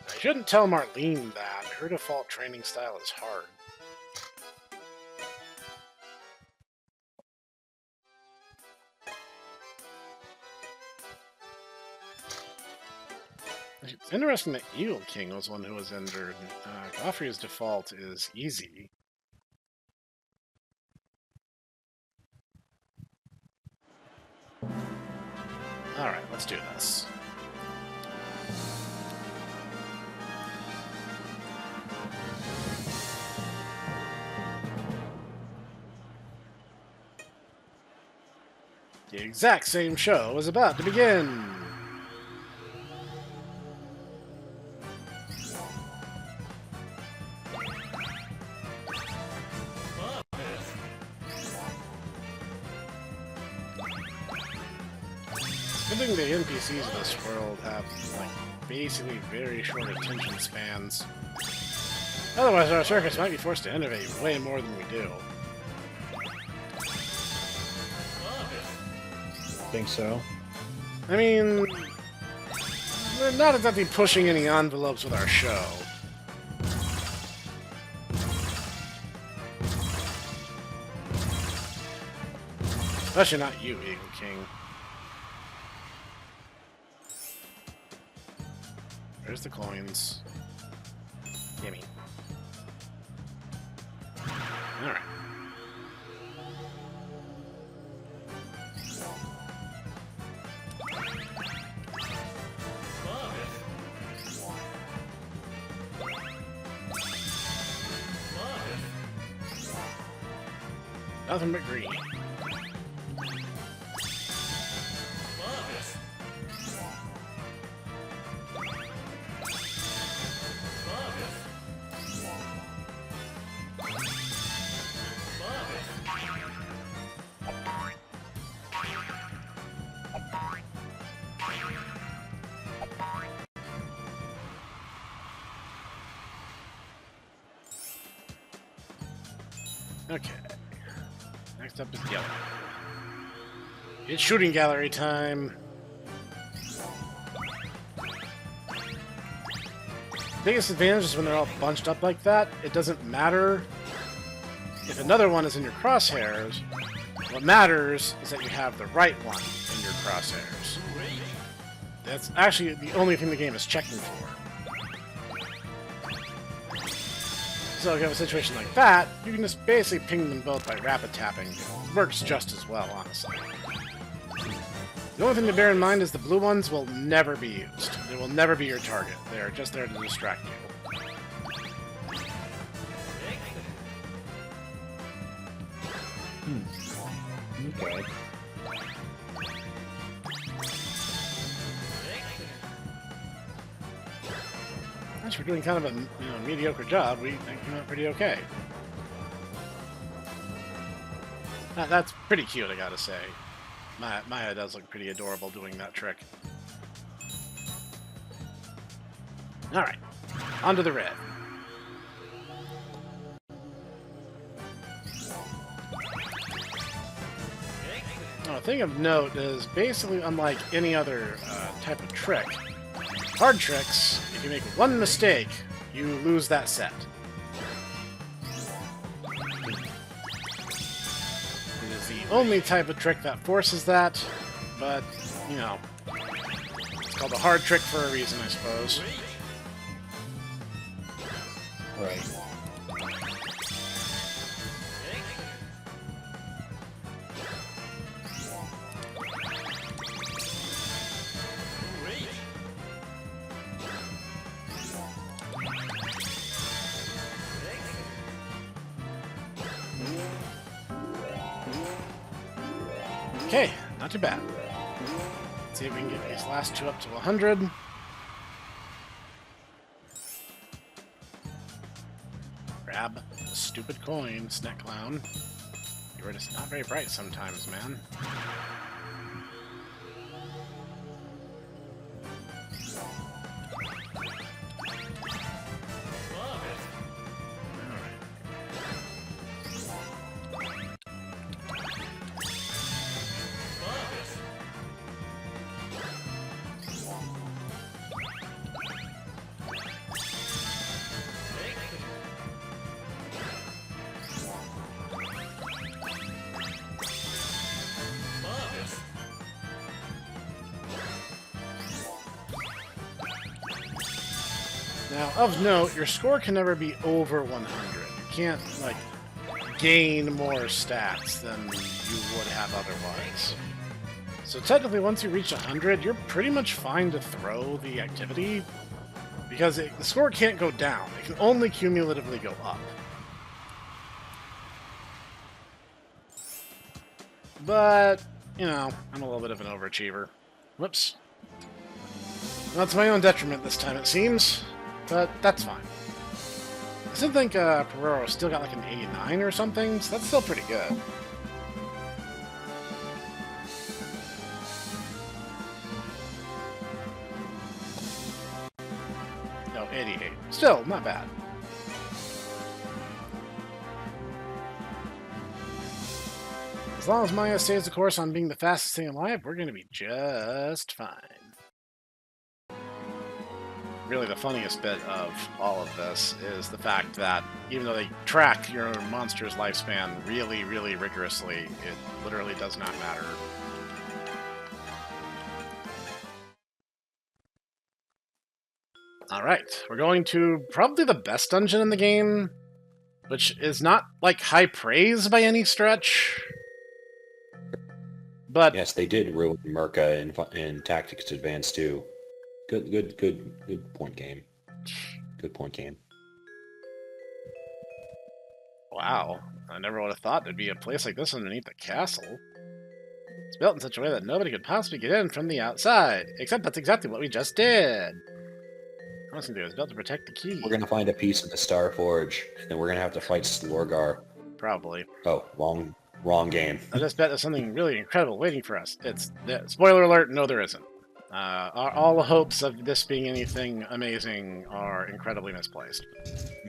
I shouldn't tell Marlene that. Her default training style is hard. It's interesting that Eagle King was one who was injured. Godfrey's default is easy. Alright, let's do this. The exact same show is about to begin! Good thing the NPCs of this world have, like, basically very short attention spans. Otherwise, our circus might be forced to innovate way more than we do. Think so? I mean, we're not exactly pushing any envelopes with our show. Especially not you, Eagle King. There's the coins. Gimme. Alright. Nothing but green. Okay. Next up is yellow. It's shooting gallery time. Biggest advantage is when they're all bunched up like that. It doesn't matter if another one is in your crosshairs. What matters is that you have the right one in your crosshairs. That's actually the only thing the game is checking for. So if you have a situation like that, you can just basically ping them both by rapid tapping. It works just as well, honestly. The only thing to bear in mind is the blue ones will never be used. They will never be your target. They are just there to distract you. Okay. Actually, we're doing kind of a mediocre job. We think we're doing pretty okay. That's pretty cute, I gotta say. Maya does look pretty adorable doing that trick. Alright, on to the red. Now, a thing of note is basically unlike any other type of trick. Hard tricks, if you make one mistake, you lose that set. It is the only type of trick that forces that, but, you know, it's called a hard trick for a reason, I suppose. Right. Okay, not too bad. Let's see if we can get these last two up to 100. Grab the stupid coin, Snek Clown. You're just not very bright sometimes, man. Now, of note, your score can never be over 100. You can't, like, gain more stats than you would have otherwise. So technically, once you reach 100, you're pretty much fine to throw the activity, because the score can't go down. It can only cumulatively go up. But, you know, I'm a little bit of an overachiever. Whoops. Well, to my own detriment this time, it seems. But that's fine. I still think Perero still got like an 89 or something, so that's still pretty good. No, 88. Still, not bad. As long as Maya stays the course on being the fastest thing alive, we're going to be just fine. Really, the funniest bit of all of this is the fact that even though they track your monster's lifespan really, really rigorously, it literally does not matter. Alright, we're going to probably the best dungeon in the game, which is not, like, high praise by any stretch. But Yes, they did ruin Merca in Tactics Advance too. Good point, game. Good point, game. Wow, I never would have thought there'd be a place like this underneath the castle. It's built in such a way that nobody could possibly get in from the outside. Except that's exactly what we just did. Honestly, it was built to protect the key. We're gonna find a piece of the Star Forge, and then we're gonna have to fight Slorgar. Probably. Oh, wrong game. I just bet there's something really incredible waiting for us. Spoiler alert, no there isn't. All the hopes of this being anything amazing are incredibly misplaced.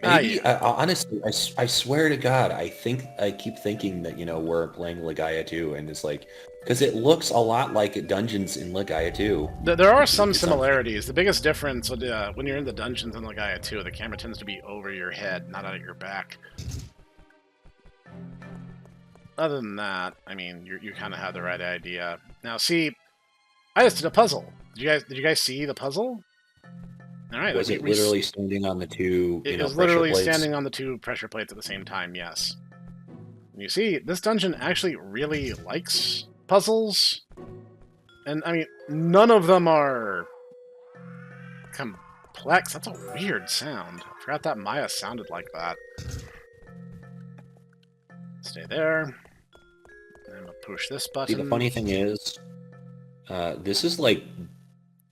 Maybe, honestly, I swear to God, I keep thinking that, we're playing Legaia 2, and it's like, because it looks a lot like dungeons in Legaia 2. There are some similarities. The biggest difference when you're in the dungeons in Legaia 2, the camera tends to be over your head, not at your back. Other than that, I mean, you kind of have the right idea. Now, see, I just did a puzzle. Did you guys see the puzzle? All right. Was it literally standing on the two? It was literally standing on the two pressure plates at the same time. Yes. And you see, this dungeon actually really likes puzzles, and I mean, none of them are complex. That's a weird sound. I forgot that Maya sounded like that. Stay there. And I'm gonna push this button. See, the funny thing is, this is like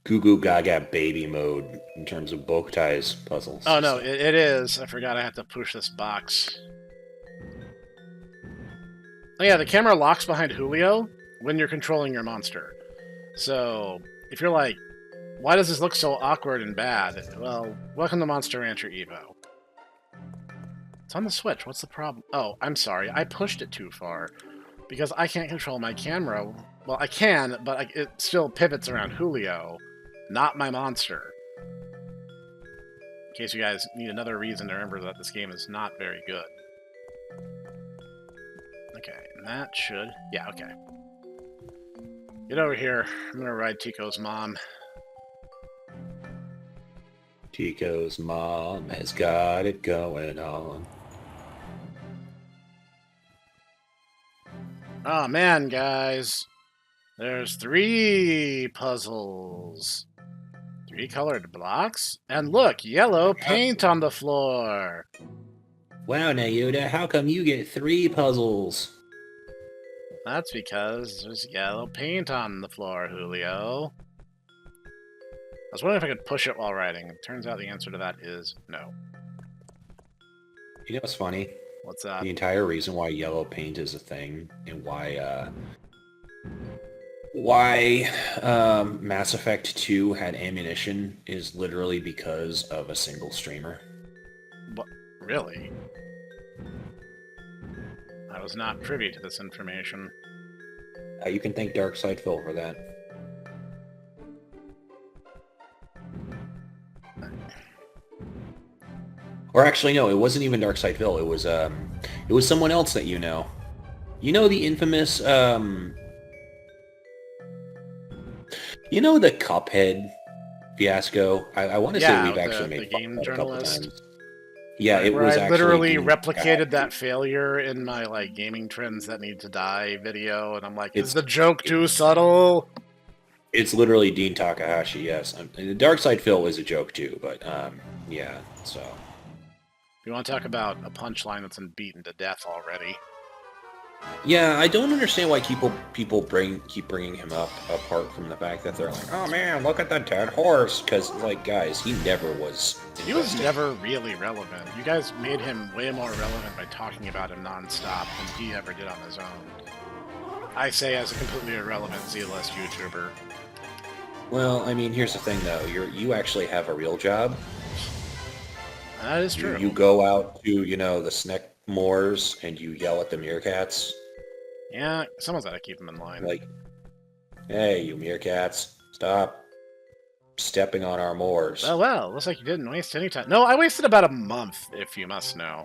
Goo Goo Gaga baby mode in terms of Bokutai's puzzles. Oh no, it is. I forgot I have to push this box. Oh yeah, the camera locks behind Julio when you're controlling your monster. So, if you're like, why does this look so awkward and bad? Well, welcome to Monster Rancher EVO. It's on the Switch. What's the problem? Oh, I'm sorry. I pushed it too far. Because I can't control my camera. Well, I can, but it still pivots around Julio, not my monster. In case you guys need another reason to remember that this game is not very good. Okay, and that should... Yeah, okay. Get over here. I'm gonna ride Tico's mom. Tico's mom has got it going on. Oh man, guys. There's 3 puzzles. 3 colored blocks? And look, yellow paint on the floor. Wow, Nayuda, how come you get 3 puzzles? That's because there's yellow paint on the floor, Julio. I was wondering if I could push it while riding. It turns out the answer to that is no. You know what's funny? What's that? The entire reason why yellow paint is a thing, and why Mass Effect 2 had ammunition, is literally because of a single streamer. What? Really? I was not privy to this information. You can thank Darkside Phil for that. Or actually, no, it wasn't even Darkside Phil. It was someone else that you know. You know the infamous, you know the Cuphead fiasco? I want to say we've actually made the game journalist. Yeah, it was I actually literally replicated that failure in my like gaming trends that need to die video, and I'm like, is the joke too subtle? It's literally Dean Takahashi. Yes, the Darkside Phil is a joke too, but yeah. So, you want to talk about a punchline that's been beaten to death already? Yeah, I don't understand why people keep bringing him up, apart from the fact that they're like, oh man, look at the dead horse, because like guys, he never was. He was never really relevant. You guys made him way more relevant by talking about him nonstop than he ever did on his own. I say as a completely irrelevant Z-list YouTuber. Well, I mean, here's the thing though, you actually have a real job. That is true. You go out to, the Snek moors and you yell at the meerkats. Yeah, someone's got to keep them in line. Like, hey, you meerkats, stop stepping on our moors. Oh, well, looks like you didn't waste any time. No, I wasted about a month, if you must know.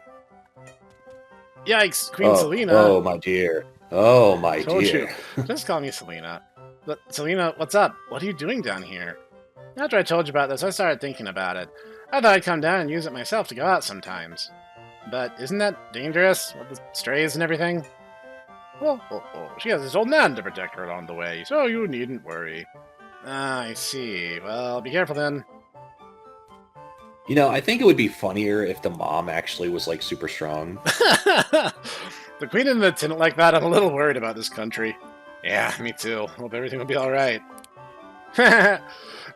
Yikes, Queen Selena. Oh, my dear. Oh, my Told dear. You. Just call me Selena. But, Selena, what's up? What are you doing down here? After I told you about this, I started thinking about it. I thought I'd come down and use it myself to go out sometimes. But isn't that dangerous, with the strays and everything? Well, she has this old man to protect her along the way, so you needn't worry. Ah, I see. Well, be careful then. You know, I think it would be funnier if the mom actually was like super strong. The queen and the tenant like that, I'm a little worried about this country. Yeah, me too. Hope everything will be alright.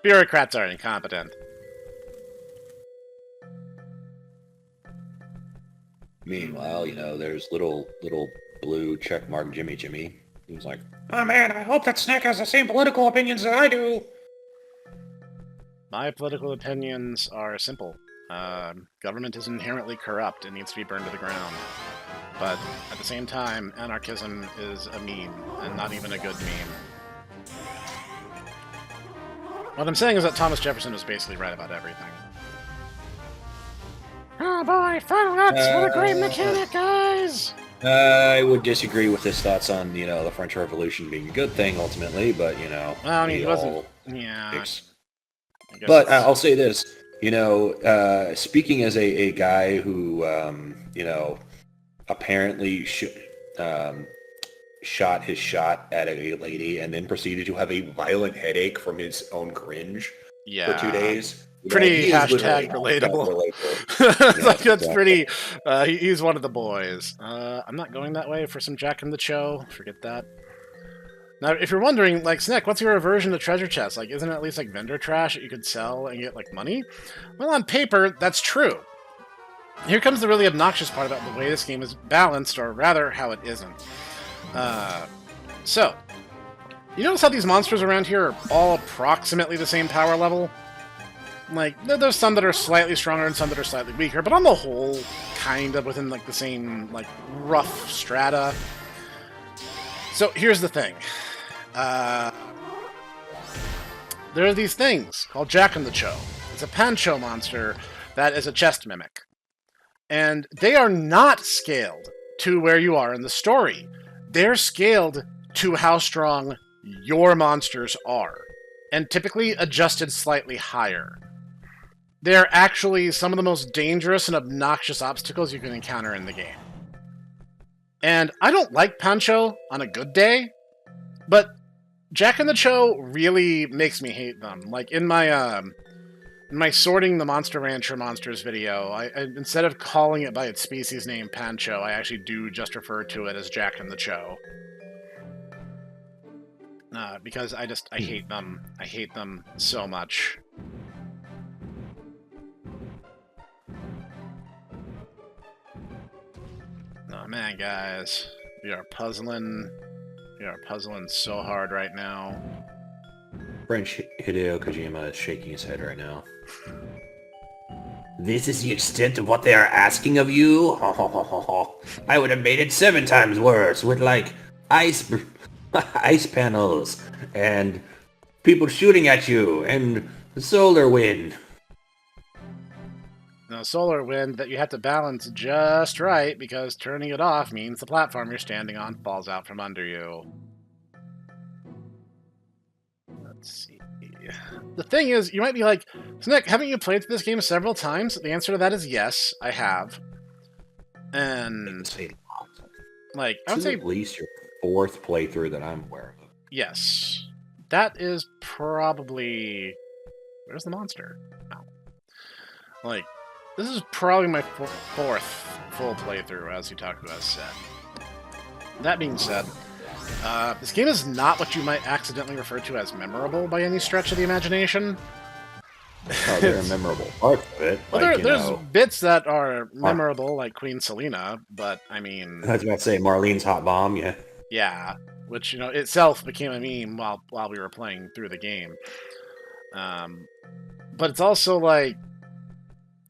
Bureaucrats are incompetent. Meanwhile, you know, there's little blue checkmark Jimmy. He was like, Oh man, I hope that Snek has the same political opinions that I do. My political opinions are simple. Government is inherently corrupt and needs to be burned to the ground. But at the same time, anarchism is a meme, and not even a good meme. What I'm saying is that Thomas Jefferson was basically right about everything. Oh boy, final nuts! What a great mechanic, guys! I would disagree with his thoughts on, you know, the French Revolution being a good thing ultimately, but, you know... Well, I mean, he wasn't... all- Yeah. But I'll say this, you know, speaking as a guy who, you know, apparently shot his shot at a lady and then proceeded to have a violent headache from his own cringe for 2 days. You know, Pretty he is hashtag literally relatable. Like, that's exactly. pretty... he's one of the boys. I'm not going that way for some Jack in the Cho. Forget that. Now, if you're wondering, like, Snek, what's your aversion to treasure chests? Like, isn't it at least, like, vendor trash that you could sell and get, like, money? Well, on paper, that's true. Here comes the really obnoxious part about the way this game is balanced, or rather, how it isn't. So, you notice how these monsters around here are all approximately the same power level? Like, there's some that are slightly stronger and some that are slightly weaker, but on the whole, kind of within, like, the same, like, rough strata. So, here's the thing. There are these things called Jack in the Cho. It's a Pancho monster that is a chest mimic. And they are not scaled to where you are in the story. They're scaled to how strong your monsters are, and typically adjusted slightly higher. They're actually some of the most dangerous and obnoxious obstacles you can encounter in the game. And I don't like Pancho on a good day, but Jack in the Cho really makes me hate them. Like, in my sorting the Monster Rancher monsters video, I instead of calling it by its species name Pancho, I actually do just refer to it as Jack in the Cho. Because I hate them. I hate them so much. Oh man, guys. We are puzzling so hard right now. French Hideo Kojima is shaking his head right now. This is the extent of what they are asking of you? I would have made it 7 times worse with, like, ice panels and people shooting at you and solar wind. Now, solar wind that you have to balance just right, because turning it off means the platform you're standing on falls out from under you. Let's see. The thing is, you might be like, Snek, haven't you played this game several times? The answer to that is yes, I have. And, like, I would say at least your 4th playthrough that I'm aware of. yes. That is probably... Where's the monster? Oh. Like, this is probably my 4th full playthrough, as Itaku has said. That being said, this game is not what you might accidentally refer to as memorable by any stretch of the imagination. Oh, there are memorable parts of it. Well, Like, there's bits that are memorable, like Queen Selena, but, I mean... I was about to say Marlene's Hot Bomb, yeah. Yeah, which, you know, itself became a meme while we were playing through the game. But it's also, like,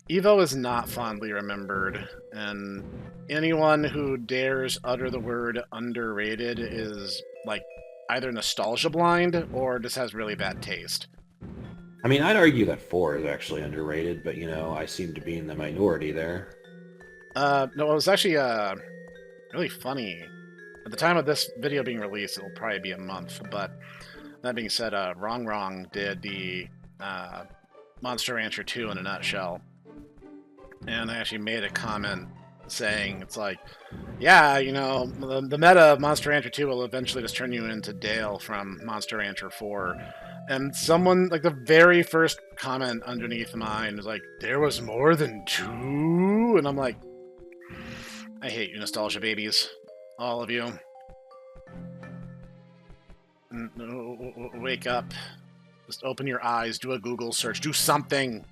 EVO is not fondly remembered, and anyone who dares utter the word underrated is, like, either nostalgia blind or just has really bad taste. I mean, I'd argue that 4 is actually underrated, but, you know, I seem to be in the minority there. No, it was actually really funny. At the time of this video being released, it'll probably be a month, but that being said, Wrong did the Monster Rancher 2 in a nutshell. And I actually made a comment saying it's like, yeah, you know, the meta of Monster Rancher 2 will eventually just turn you into Dale from Monster Rancher 4. And someone, like, the very first comment underneath mine was like, there was more than 2? And I'm like, I hate you, nostalgia babies. All of you. Wake up. Just open your eyes, do a Google search, do something.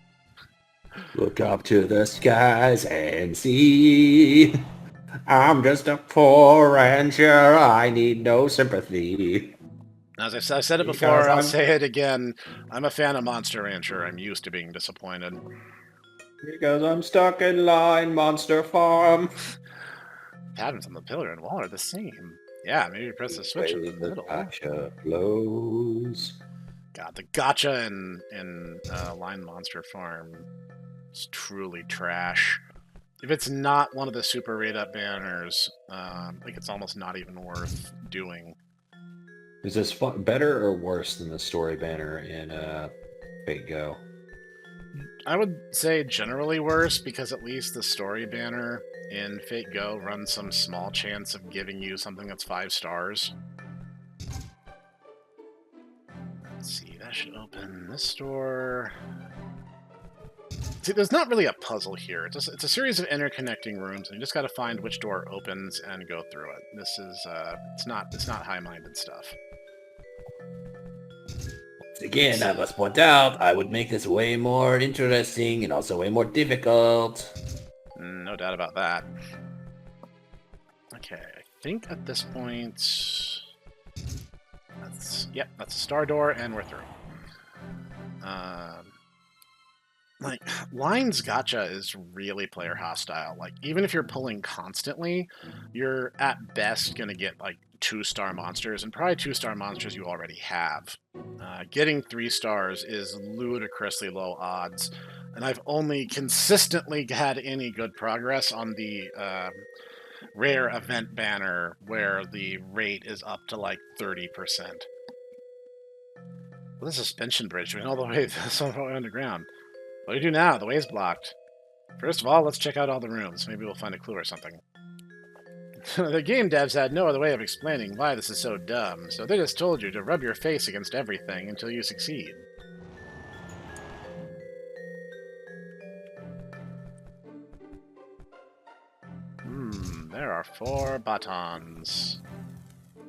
Look up to the skies and see. I'm just a poor rancher. I need no sympathy. As I said it Because before, I'll I'm- say it again. I'm a fan of Monster Rancher. I'm used to being disappointed. Because I'm stuck in line, Monster Farm. Patterns on the pillar and wall are the same. Yeah, maybe press the switch in the middle. Gotcha blows. God, the gotcha in Line Monster Farm is truly trash. If it's not one of the super rate up banners, like it's almost not even worth doing. Is this better or worse than the story banner in Fate Go? I would say generally worse because at least the story banner in Fate Go runs some small chance of giving you something that's 5 stars. Let's see, that should open this door. See, there's not really a puzzle here. It's a series of interconnecting rooms, and you just got to find which door opens and go through it. This is it's not high-minded stuff. Again, I must point out, I would make this way more interesting and also way more difficult. No doubt about that. Okay, I think at this point, that's a star door, and we're through. Like, Line's Gotcha is really player hostile. Like, even if you're pulling constantly, you're at best gonna get, like, 2-star monsters, and probably 2-star monsters you already have. Getting 3 stars is ludicrously low odds, and I've only consistently had any good progress on the rare event banner where the rate is up to, like, 30%. Well, the suspension bridge went all the way underground. What do you do now? The way's blocked. First of all, let's check out all the rooms. Maybe we'll find a clue or something. The game devs had no other way of explaining why this is so dumb, so they just told you to rub your face against everything until you succeed. There are 4 buttons.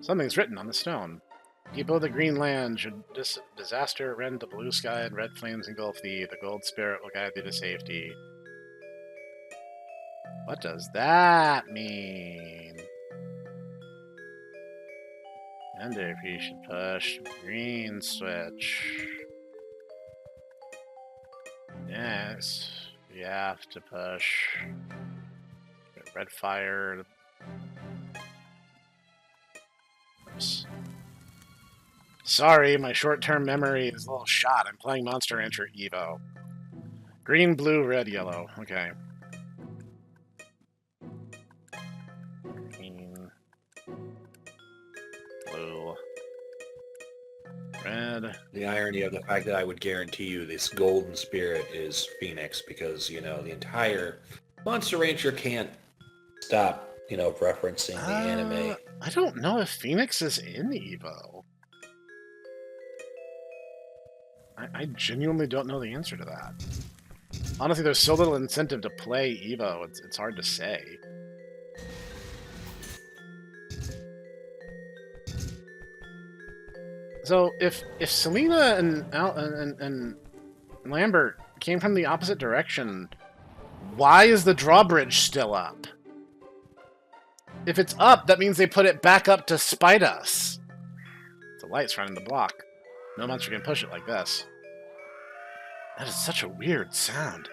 Something's written on the stone. People of the green land, should disaster rend the blue sky and red flames engulf thee, the gold spirit will guide thee to safety. What does that mean? Wonder if you should push green switch. Yes, we have to push red fire. Oops. Sorry, my short-term memory is a little shot. I'm playing Monster Rancher EVO. Green, blue, red, yellow. Okay. Green, blue, red. The irony of the fact that I would guarantee you this golden spirit is Phoenix because, you know, the entire Monster Rancher can't stop, you know, referencing the anime. I don't know if Phoenix is in EVO. I genuinely don't know the answer to that. Honestly, there's so little incentive to play EVO, it's hard to say. So, if Selena and Lambert came from the opposite direction, why is the drawbridge still up? If it's up, that means they put it back up to spite us. The light's running the block. No monster can push it like this. That is such a weird sound.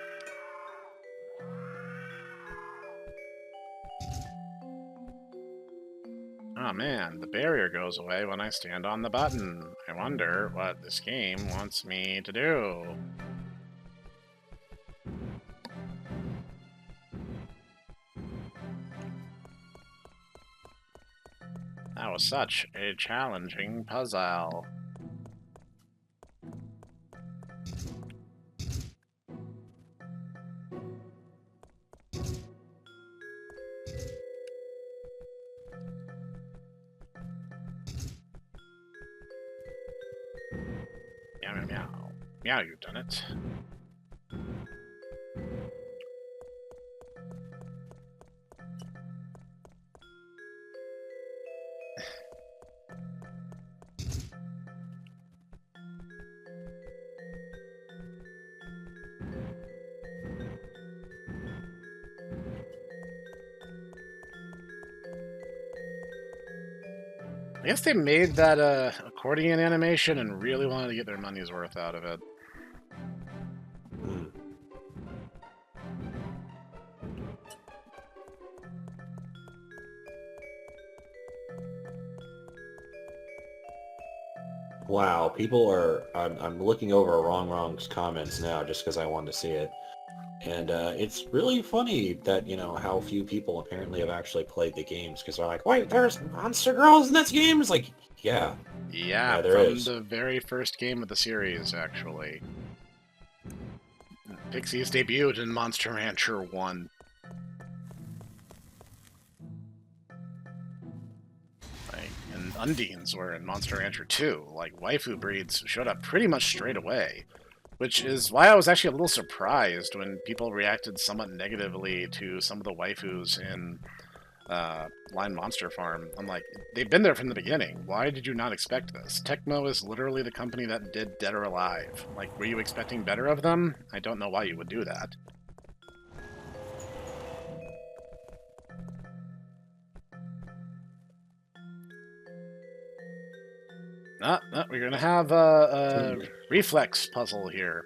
Oh man, the barrier goes away when I stand on the button. I wonder what this game wants me to do. That was such a challenging puzzle. Meow, meow, meow. Meow, you've done it. I guess they made that accordion animation and really wanted to get their money's worth out of it. Wow, people are... I'm looking over Wrong's comments now just because I wanted to see it. And it's really funny that, you know, how few people apparently have actually played the games, because they're like, wait, there's monster girls in this game? It's like, yeah. Yeah, there from is. the very first game of the series, actually. Pixies debuted in Monster Rancher 1. And Undines were in Monster Rancher 2. Like, waifu breeds showed up pretty much straight away. Which is why I was actually a little surprised when people reacted somewhat negatively to some of the waifus in Line Monster Farm. I'm like, they've been there from the beginning. Why did you not expect this? Tecmo is literally the company that did Dead or Alive. Like, were you expecting better of them? I don't know why you would do that. We're gonna have a reflex puzzle here.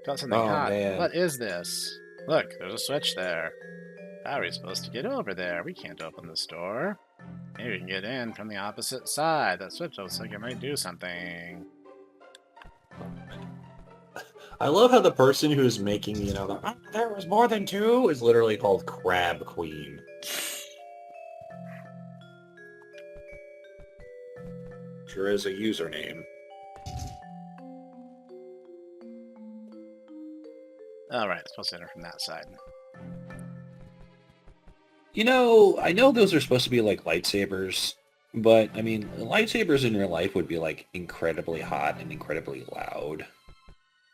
Got something hot. Man. What is this? Look, there's a switch there. How are we supposed to get over there? We can't open this door. Maybe we can get in from the opposite side. That switch looks like it might do something. I love how the person who's making, you know, the, there was more than two is literally called Crab Queen. Sure is a username. Alright, supposed to enter from that side. You know, I know those are supposed to be like lightsabers, but I mean, lightsabers in real life would be like incredibly hot and incredibly loud.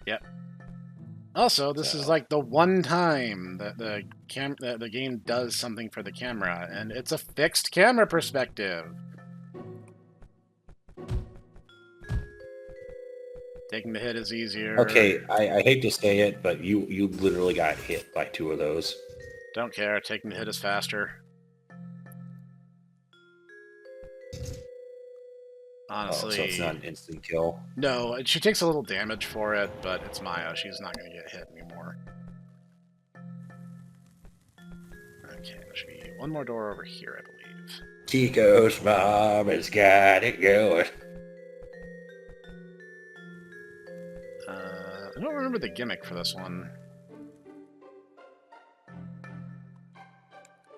Yep. Also, this is like the one time that the game does something for the camera, and it's a fixed camera perspective. Taking the hit is easier. Okay, I hate to say it, but you literally got hit by two of those. Don't care. Taking the hit is faster. Honestly, Oh, so it's not an instant kill. no. She takes a little damage for it, but it's Maya. She's not going to get hit anymore. Okay, there should be one more door over here, I believe. Chico's mom has got it going. I don't remember the gimmick for this one.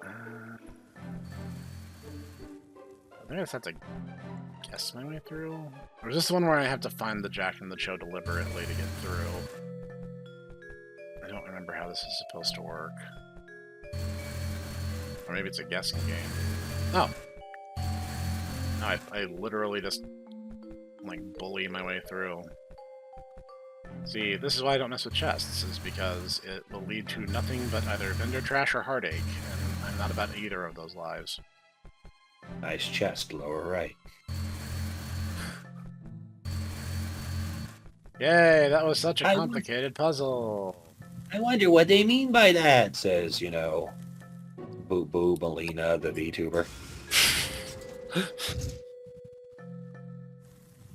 I think I just have to guess my way through. Or is this the one where I have to find the Jack and the Cho deliberately to get through? I don't remember how this is supposed to work. Or maybe it's a guessing game. Oh! No, I literally just, like, bully my way through. See, this is why I don't mess with chests, is because it will lead to nothing but either vendor trash or heartache, and I'm not about either of those lives. Nice chest, lower right. Yay, that was such a complicated puzzle. I wonder what they mean by that, says, you know, Boo Boo Melina, the VTuber.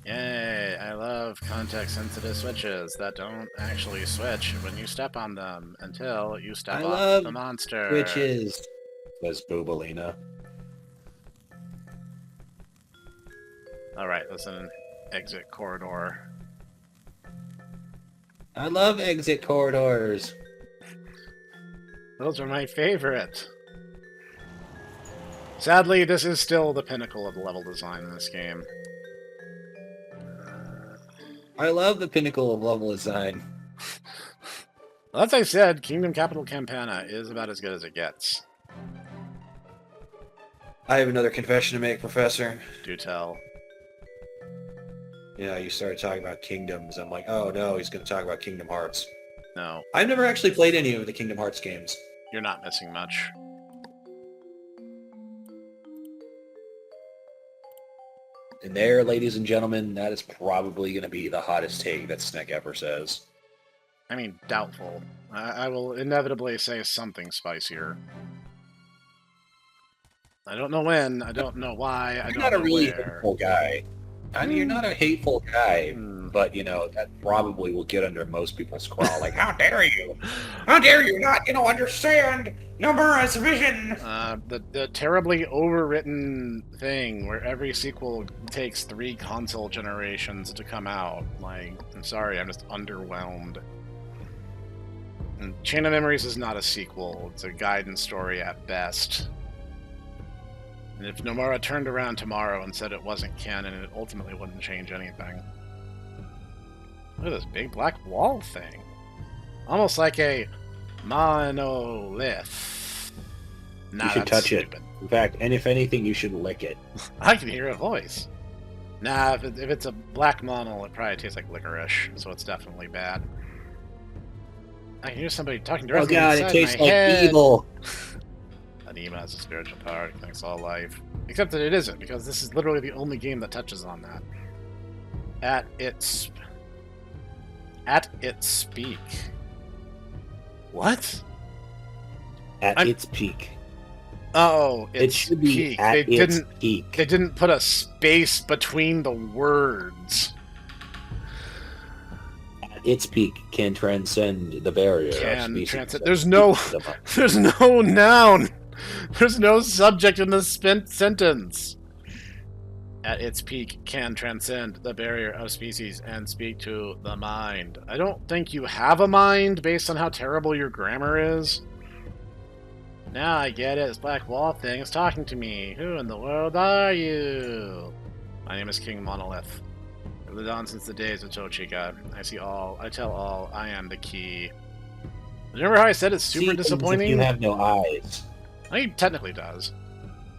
Yay, I love context-sensitive switches that don't actually switch when you step on them until you step off the monster. Switches, says Boo Melina. Alright, that's an exit corridor. I love exit corridors. Those are my favorite. Sadly, this is still the pinnacle of the level design in this game. I love the pinnacle of level design. Well, as I said, Kingdom Capital Campana is about as good as it gets. I have another confession to make, Professor. Do tell. You started talking about kingdoms. I'm like, oh no, he's going to talk about Kingdom Hearts. No, I've never actually played any of the Kingdom Hearts games. you're not missing much. And there, ladies and gentlemen, that is probably going to be the hottest take that Snek ever says. I mean, doubtful. I will inevitably say something spicier. I don't know when, I don't know why, I You're don't not know a really where. hateful guy. I mean, you're not a hateful guy, but, that probably will get under most people's craw. Like, how dare you? How dare you not, understand Nomura's vision? The terribly overwritten thing where every sequel takes 3 console generations to come out. Like, I'm sorry, I'm just underwhelmed. And Chain of Memories is not a sequel, it's a guidance story at best. And if Nomura turned around tomorrow and said it wasn't canon, it ultimately wouldn't change anything. Look at this big black wall thing. Almost like a monolith. Nah, You should that's touch it. stupid. In fact, and if anything, you should lick it. I can hear a voice. Nah, if it's a black monolith, it probably tastes like licorice, so it's definitely bad. I can hear somebody talking Oh directly god, inside it tastes my like head. evil. Anima has a spiritual power, it connects all life. Except that it isn't, because this is literally the only game that touches on that. At its peak. What? At its peak. Oh, It its should be peak. at They its didn't. peak. They didn't put a space between the words. At its peak can transcend the barrier of Can species. transcend. There's no noun. There's no subject in this sentence. At its peak can transcend the barrier of species and speak to the mind. I don't think you have a mind based on how terrible your grammar is. Now I get it. This black wall thing is talking to me. Who in the world are you? My name is King Monolith. I've lived on since the days of Tochika. I see all. I tell all. I am the key. Remember how I said it's super disappointing? You have no eyes. He technically does.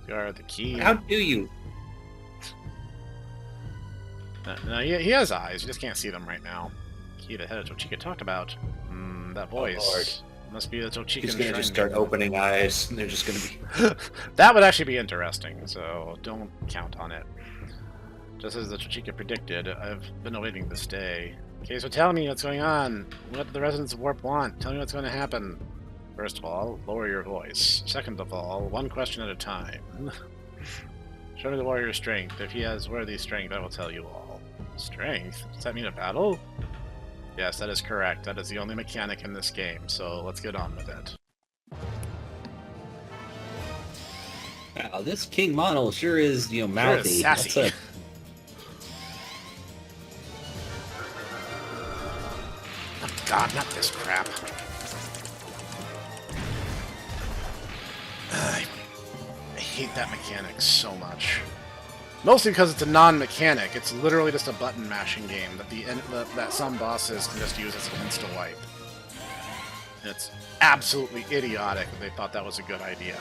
You are the key. How do you? No, he has eyes. You just can't see them right now. Key the head of Tochika talked about. That voice. Lord. Must be the Tochika. He's gonna just start opening eyes, and they're just gonna be. That would actually be interesting, so don't count on it. Just as the Tochika predicted, I've been awaiting this day. Okay, so tell me what's going on. What do the residents of Warp want? Tell me what's going to happen. First of all, lower your voice. Second of all, one question at a time. Show me the warrior's strength. If he has worthy strength, I will tell you all. Strength? Does that mean a battle? Yes, that is correct. That is the only mechanic in this game, so let's get on with it. Wow, this King Mono sure is, mouthy. Sure is sassy. Oh, God, not this crap. I hate that mechanic so much. Mostly because it's a non-mechanic. It's literally just a button mashing game that some bosses can just use as an insta-wipe. And it's absolutely idiotic that they thought that was a good idea.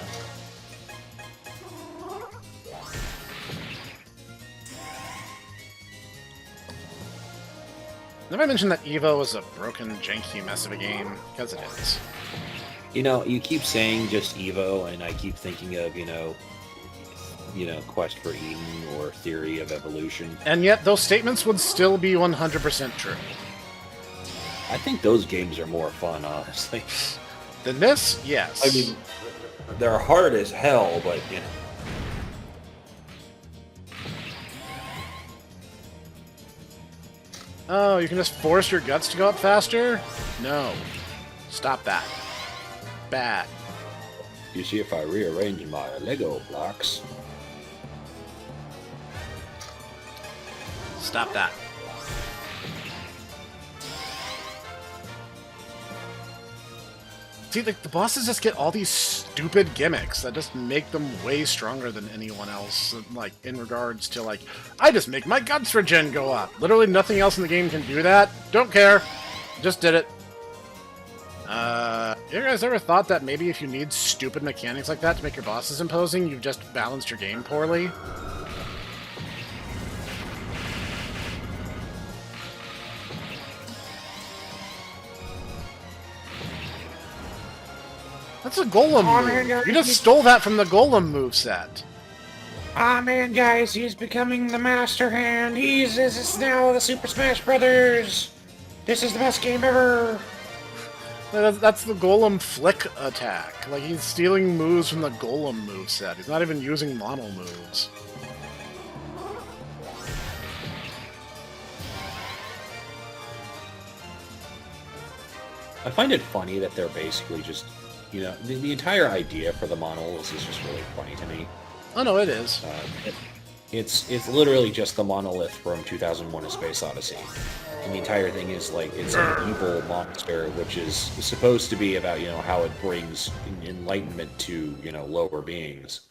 Have I mentioned that EVO is a broken, janky mess of a game? Because it is. You keep saying just EVO, and I keep thinking of, Quest for Eden or Theory of Evolution. And yet, those statements would still be 100% true. I think those games are more fun, honestly. Than this? Yes. I mean, they're hard as hell, but, Oh, you can just force your guts to go up faster? No. Stop that. Bad. You see, if I rearrange my Lego blocks... Stop that. See, the bosses just get all these stupid gimmicks that just make them way stronger than anyone else, like, in regards to, like, I just make my guts regen go up. Literally nothing else in the game can do that. Don't care. Just did it. You guys ever thought that maybe if you need stupid mechanics like that to make your bosses imposing, you've just balanced your game poorly? That's a Golem Aw, move. man, You just stole that from the Golem moveset. Ah, man, guys, he's becoming the Master Hand. This is now the Super Smash Brothers. This is the best game ever. That's the Golem flick attack. Like, he's stealing moves from the Golem moveset. He's not even using mono moves. I find it funny that they're basically just, you know, the entire idea for the monoliths is just really funny to me. Oh no, it is. It's literally just the monolith from 2001: A Space Odyssey. And the entire thing is like, it's an evil monster, which is supposed to be about, you know, how it brings enlightenment to, you know, lower beings.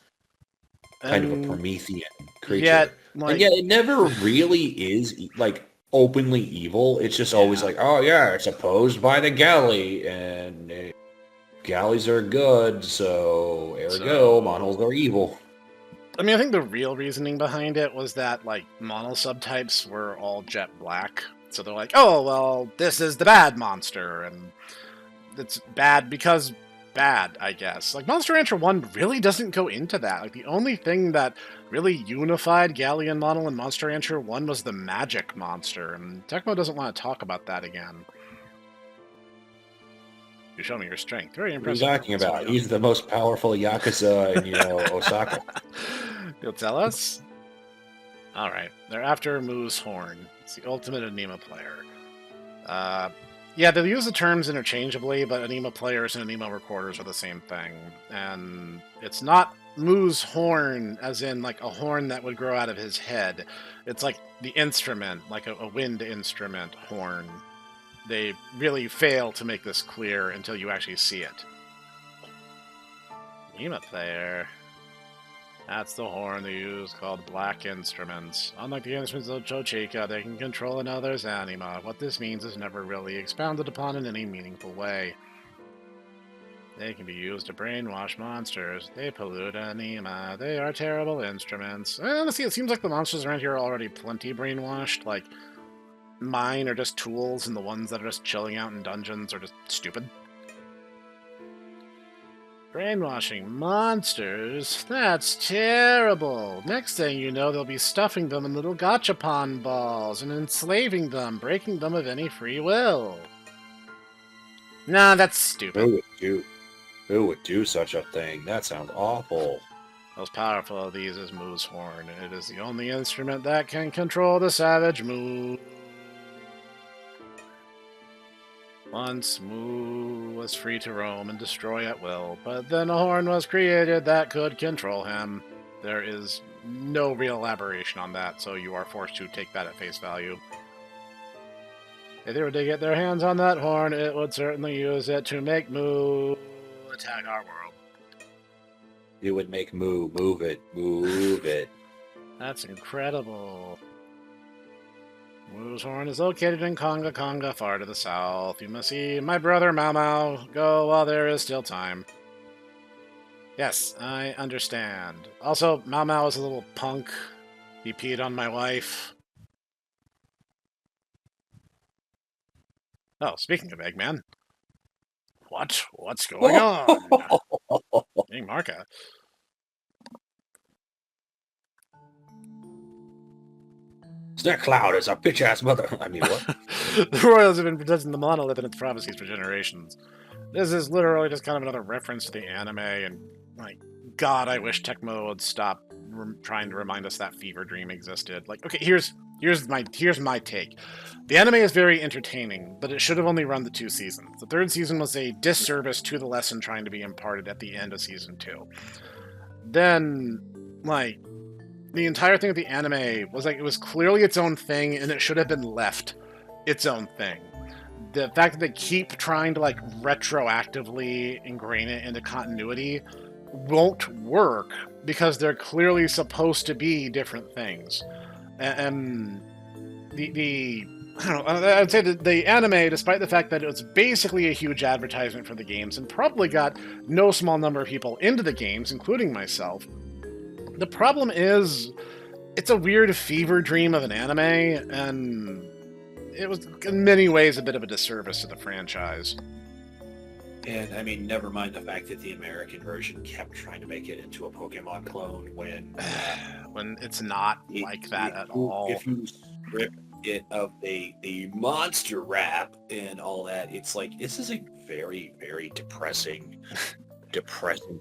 Kind of a Promethean creature. Yet, like, and yet it never really is, like, openly evil. It's just always like, oh yeah, it's opposed by the galley, and galleys are good, so ergo, monos are evil. I mean, I think the real reasoning behind it was that, like, mono subtypes were all jet black. So they're like, oh, well, this is the bad monster, and it's bad because bad, I guess. Like, Monster Rancher 1 really doesn't go into that. Like, the only thing that really unified Galleon Mono and Monster Rancher 1 was the magic monster, and Tecmo doesn't want to talk about that again. You show me your strength. Very impressive. What are you talking about? He's the most powerful Yakuza in, you know, Osaka. You'll tell us? Alright, they're after Moo's Horn. It's the ultimate Anima player. Yeah, they use the terms interchangeably, but Anima players and Anima recorders are the same thing. And it's not Moo's Horn, as in, like, a horn that would grow out of his head. It's like the instrument, like a wind instrument horn. They really fail to make this clear until you actually see it. Anima player. That's the horn they use, called Black Instruments. Unlike the instruments of Chochika, they can control another's anima. What this means is never really expounded upon in any meaningful way. They can be used to brainwash monsters. They pollute anima. They are terrible instruments. And honestly, it seems like the monsters around here are already plenty brainwashed. Like, mine are just tools, and the ones that are just chilling out in dungeons are just stupid. Brainwashing monsters? That's terrible. Next thing you know, they'll be stuffing them in little gachapon balls and enslaving them, breaking them of any free will. Nah, that's stupid. Who would do such a thing? That sounds awful. Most powerful of these is Moo's Horn. It is the only instrument that can control the savage Moo. Once Moo was free to roam and destroy at will, but then a horn was created that could control him. There is no real elaboration on that, so you are forced to take that at face value. If they were to get their hands on that horn, it would certainly use it to make Moo attack our world. It would make Moo move it. That's incredible. Moo's Horn is located in Konga Konga, far to the south. You must see my brother Mau Mau go while there is still time. Yes, I understand. Also, Mau Mau is a little punk. He peed on my wife. Oh, speaking of Eggman. What's going on? Hey, Marka. Snek Cloud is a bitch-ass mother. I mean, what? The Royals have been protecting the monolith and its prophecies for generations. This is literally just kind of another reference to the anime, and, like, God, I wish Tecmo would stop trying to remind us that Fever Dream existed. Like, okay, here's my take. The anime is very entertaining, but it should have only run the 2 seasons. The 3rd season was a disservice to the lesson trying to be imparted at the end of season 2. Then, like, the entire thing with the anime was like, it was clearly its own thing, and it should have been left its own thing. The fact that they keep trying to, like, retroactively ingrain it into continuity won't work, because they're clearly supposed to be different things. And I don't know, I'd say that the anime, despite the fact that it was basically a huge advertisement for the games, and probably got no small number of people into the games, including myself, the problem is, it's a weird fever dream of an anime, and it was in many ways a bit of a disservice to the franchise. And I mean, never mind the fact that the American version kept trying to make it into a Pokemon clone when it's not like that at all. If you strip it of the monster rap and all that, it's like, this is a very, very depressing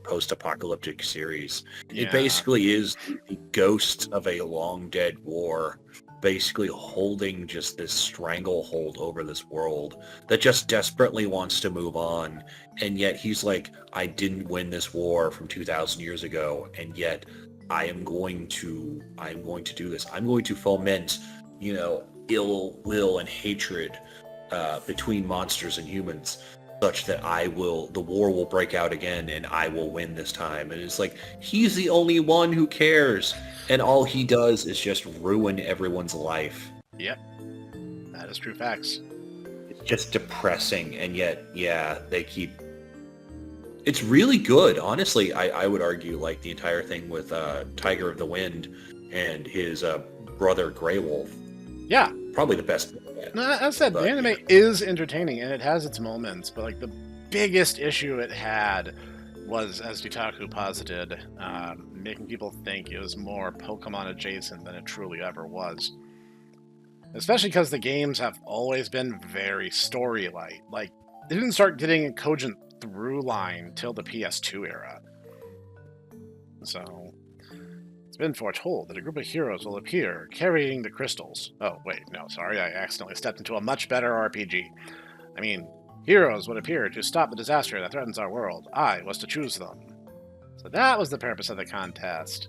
post-apocalyptic series. Yeah. It basically is the ghost of a long dead war, basically holding just this stranglehold over this world that just desperately wants to move on. And yet he's like, I didn't win this war from 2,000 years ago, and yet I'm going to do this. I'm going to foment, ill will and hatred between monsters and humans, such that the war will break out again and I will win this time. And it's like, he's the only one who cares. And all he does is just ruin everyone's life. Yep. That is true facts. It's just depressing. And yet, yeah, they keep... It's really good. Honestly, I would argue, like, the entire thing with Tiger of the Wind and his brother Grey Wolf. Yeah. Probably the best. No, as I said, the anime is entertaining and it has its moments, but like the biggest issue it had was, as Ditaku posited, making people think it was more Pokemon adjacent than it truly ever was. Especially because the games have always been very story light. Like, they didn't start getting a cogent through line till the PS2 era. So, it's been foretold that a group of heroes will appear carrying the crystals. Oh, wait, no, sorry, I accidentally stepped into a much better RPG. I mean, heroes would appear to stop the disaster that threatens our world. I was to choose them. So that was the purpose of the contest.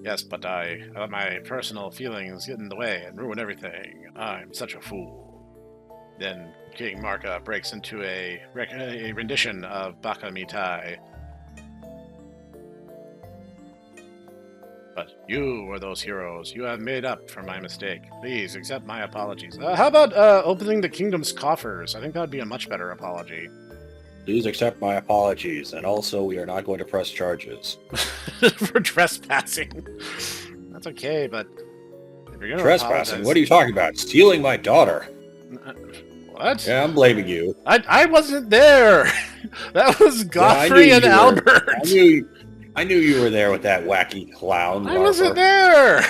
Yes, but I let my personal feelings get in the way and ruin everything. I'm such a fool. Then King Marka breaks into a rendition of Baka Mitai. But you were those heroes. You have made up for my mistake. Please accept my apologies. How about opening the kingdom's coffers? I think that would be a much better apology. Please accept my apologies, and also we are not going to press charges. For trespassing. That's okay, but if you're going to Trespassing? What are you talking about? Stealing my daughter? What? Yeah, I'm blaming you. I wasn't there. That was Godfrey and Albert. I knew you were there with that wacky clown. I wasn't there.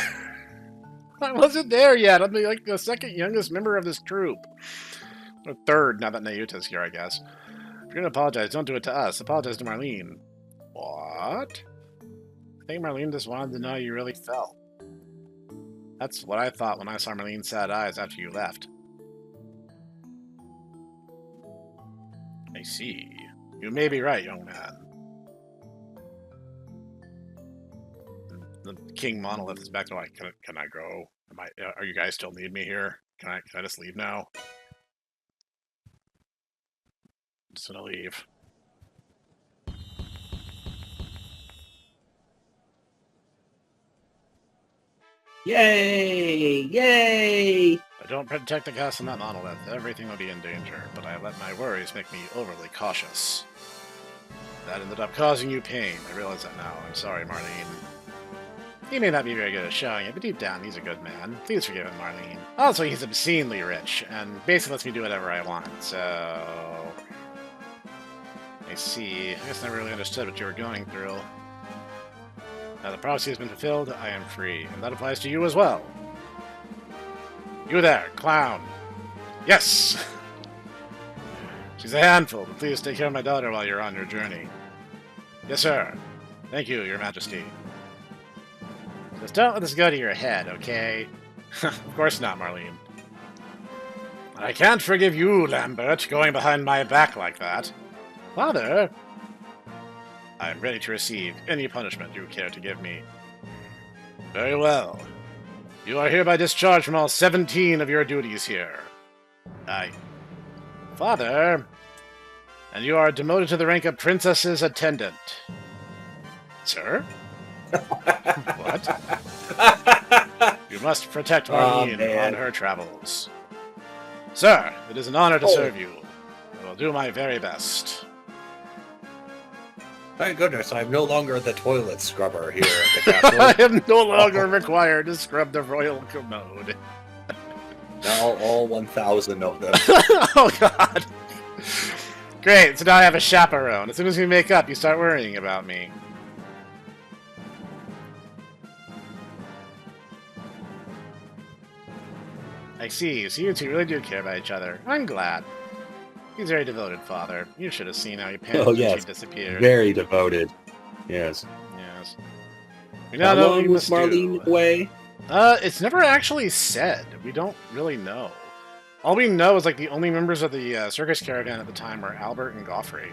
I wasn't there yet. I'm like the second youngest member of this troop. Or third, now that Nayuta's here, I guess. If you're going to apologize, don't do it to us. Apologize to Marlene. What? I think Marlene just wanted to know how you really felt. That's what I thought when I saw Marlene's sad eyes after you left. I see. You may be right, young man. The King Monolith is back to like, can I go? Are you guys still need me here? Can I just leave now? I'm just gonna leave. Yay! Yay! I don't protect the castle in that monolith. Everything will be in danger, but I let my worries make me overly cautious. That ended up causing you pain. I realize that now. I'm sorry, Marlene. He may not be very good at showing it, but deep down, he's a good man. Please forgive him, Marlene. Also, he's obscenely rich, and basically lets me do whatever I want, so... I see. I guess I never really understood what you were going through. Now the prophecy has been fulfilled, I am free, and that applies to you as well. You there, clown. Yes! She's a handful, but please take care of my daughter while you're on your journey. Yes, sir. Thank you, your majesty. Just don't let this go to your head, okay? Of course not, Marlene. I can't forgive you, Lambert, going behind my back like that. Father! I'm ready to receive any punishment you care to give me. Very well. You are hereby discharged from all 17 of your duties here. Father! And you are demoted to the rank of Princess's Attendant. Sir? What? You must protect Marlene on her travels. Sir, it is an honor to serve you. I will do my very best. Thank goodness I'm no longer the toilet scrubber here at the castle. I am no longer required to scrub the royal commode. Now all 1,000 of them. Oh god! Great, so now I have a chaperone. As soon as we make up, you start worrying about me. I see. So you two really do care about each other. I'm glad. He's a very devoted father. You should have seen how he panicked when she disappeared. Very devoted. Yes. Yes. We now How know what long we was must Marlene do. away? It's never actually said. We don't really know. All we know is like the only members of the circus caravan at the time were Albert and Goffrey.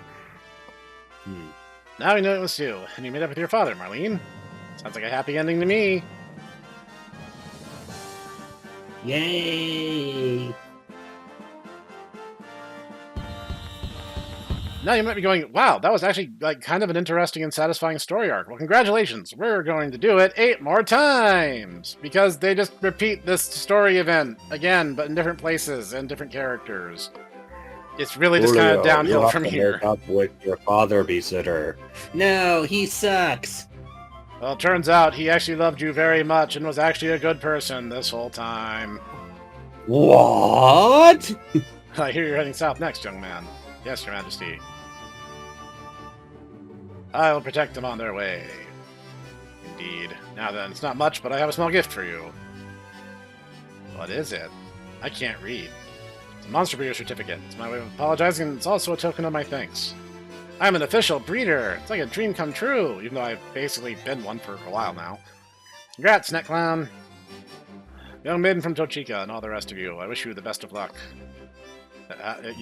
Now we know what we must do. And you made up with your father, Marlene. Sounds like a happy ending to me. Yay! Now you might be going, wow, that was actually like kind of an interesting and satisfying story arc. Well, congratulations. We're going to do it 8 more times because they just repeat this story event again, but in different places and different characters. It's really just kind of downhill from here. Up with your father, babysitter. No, he sucks. Well, it turns out he actually loved you very much and was actually a good person this whole time. What? I hear you're heading south next, young man. Yes, Your Majesty. I will protect them on their way. Indeed. Now then, it's not much, but I have a small gift for you. What is it? I can't read. It's a monster breeder certificate. It's my way of apologizing, and it's also a token of my thanks. I'm an official breeder. It's like a dream come true, even though I've basically been one for a while now. Congrats, Snek Clown. Young maiden from Tochika and all the rest of you, I wish you the best of luck.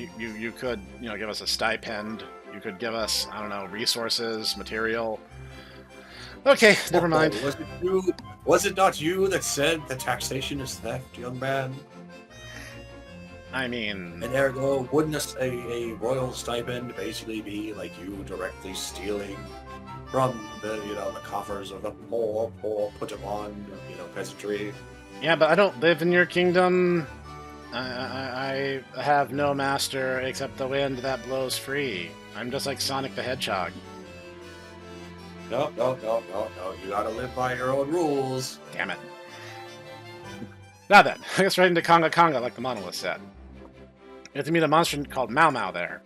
You could, give us a stipend. You could give us, I don't know, resources, material. Okay, never mind. Was it not you that said that taxation is theft, young man? I mean... And ergo, wouldn't a royal stipend basically be like you directly stealing from the coffers of the poor put upon, peasantry? Yeah, but I don't live in your kingdom. I have no master except the wind that blows free. I'm just like Sonic the Hedgehog. No. You gotta live by your own rules. Damn it. Now then, I guess right into Conga Conga, like the monolith said. You have to meet a monster called Mau Mau there.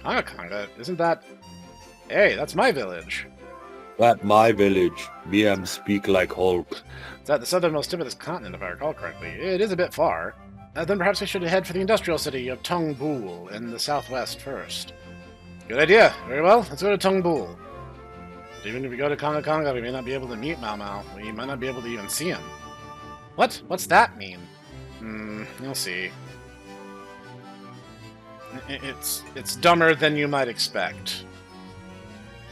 Conga Conga? Isn't that... Hey, that's my village. That my village. BM speak like Hulk. It's at the southernmost tip of this continent, if I recall correctly. It is a bit far. Then perhaps we should head for the industrial city of Tungbul in the southwest first. Good idea. Very well. Let's go to Tungbul. But even if we go to Conga Conga, we may not be able to meet Mau Mau. We might not be able to even see him. What? What's that mean? You'll see. It's dumber than you might expect.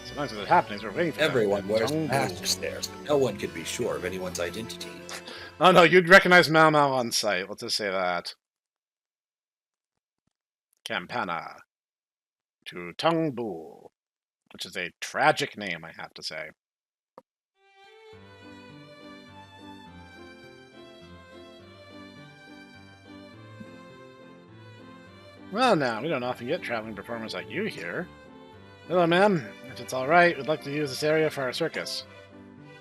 Sometimes what's happening is we're waiting for Everyone wears Tungbul. masks there, so no one can be sure of anyone's identity. Oh no, you'd recognize Mau Mau on sight. Let's just say that. Campana. To Tungbul. Which is a tragic name, I have to say. Well now, we don't often get traveling performers like you here. Hello, ma'am. If it's alright, we'd like to use this area for our circus.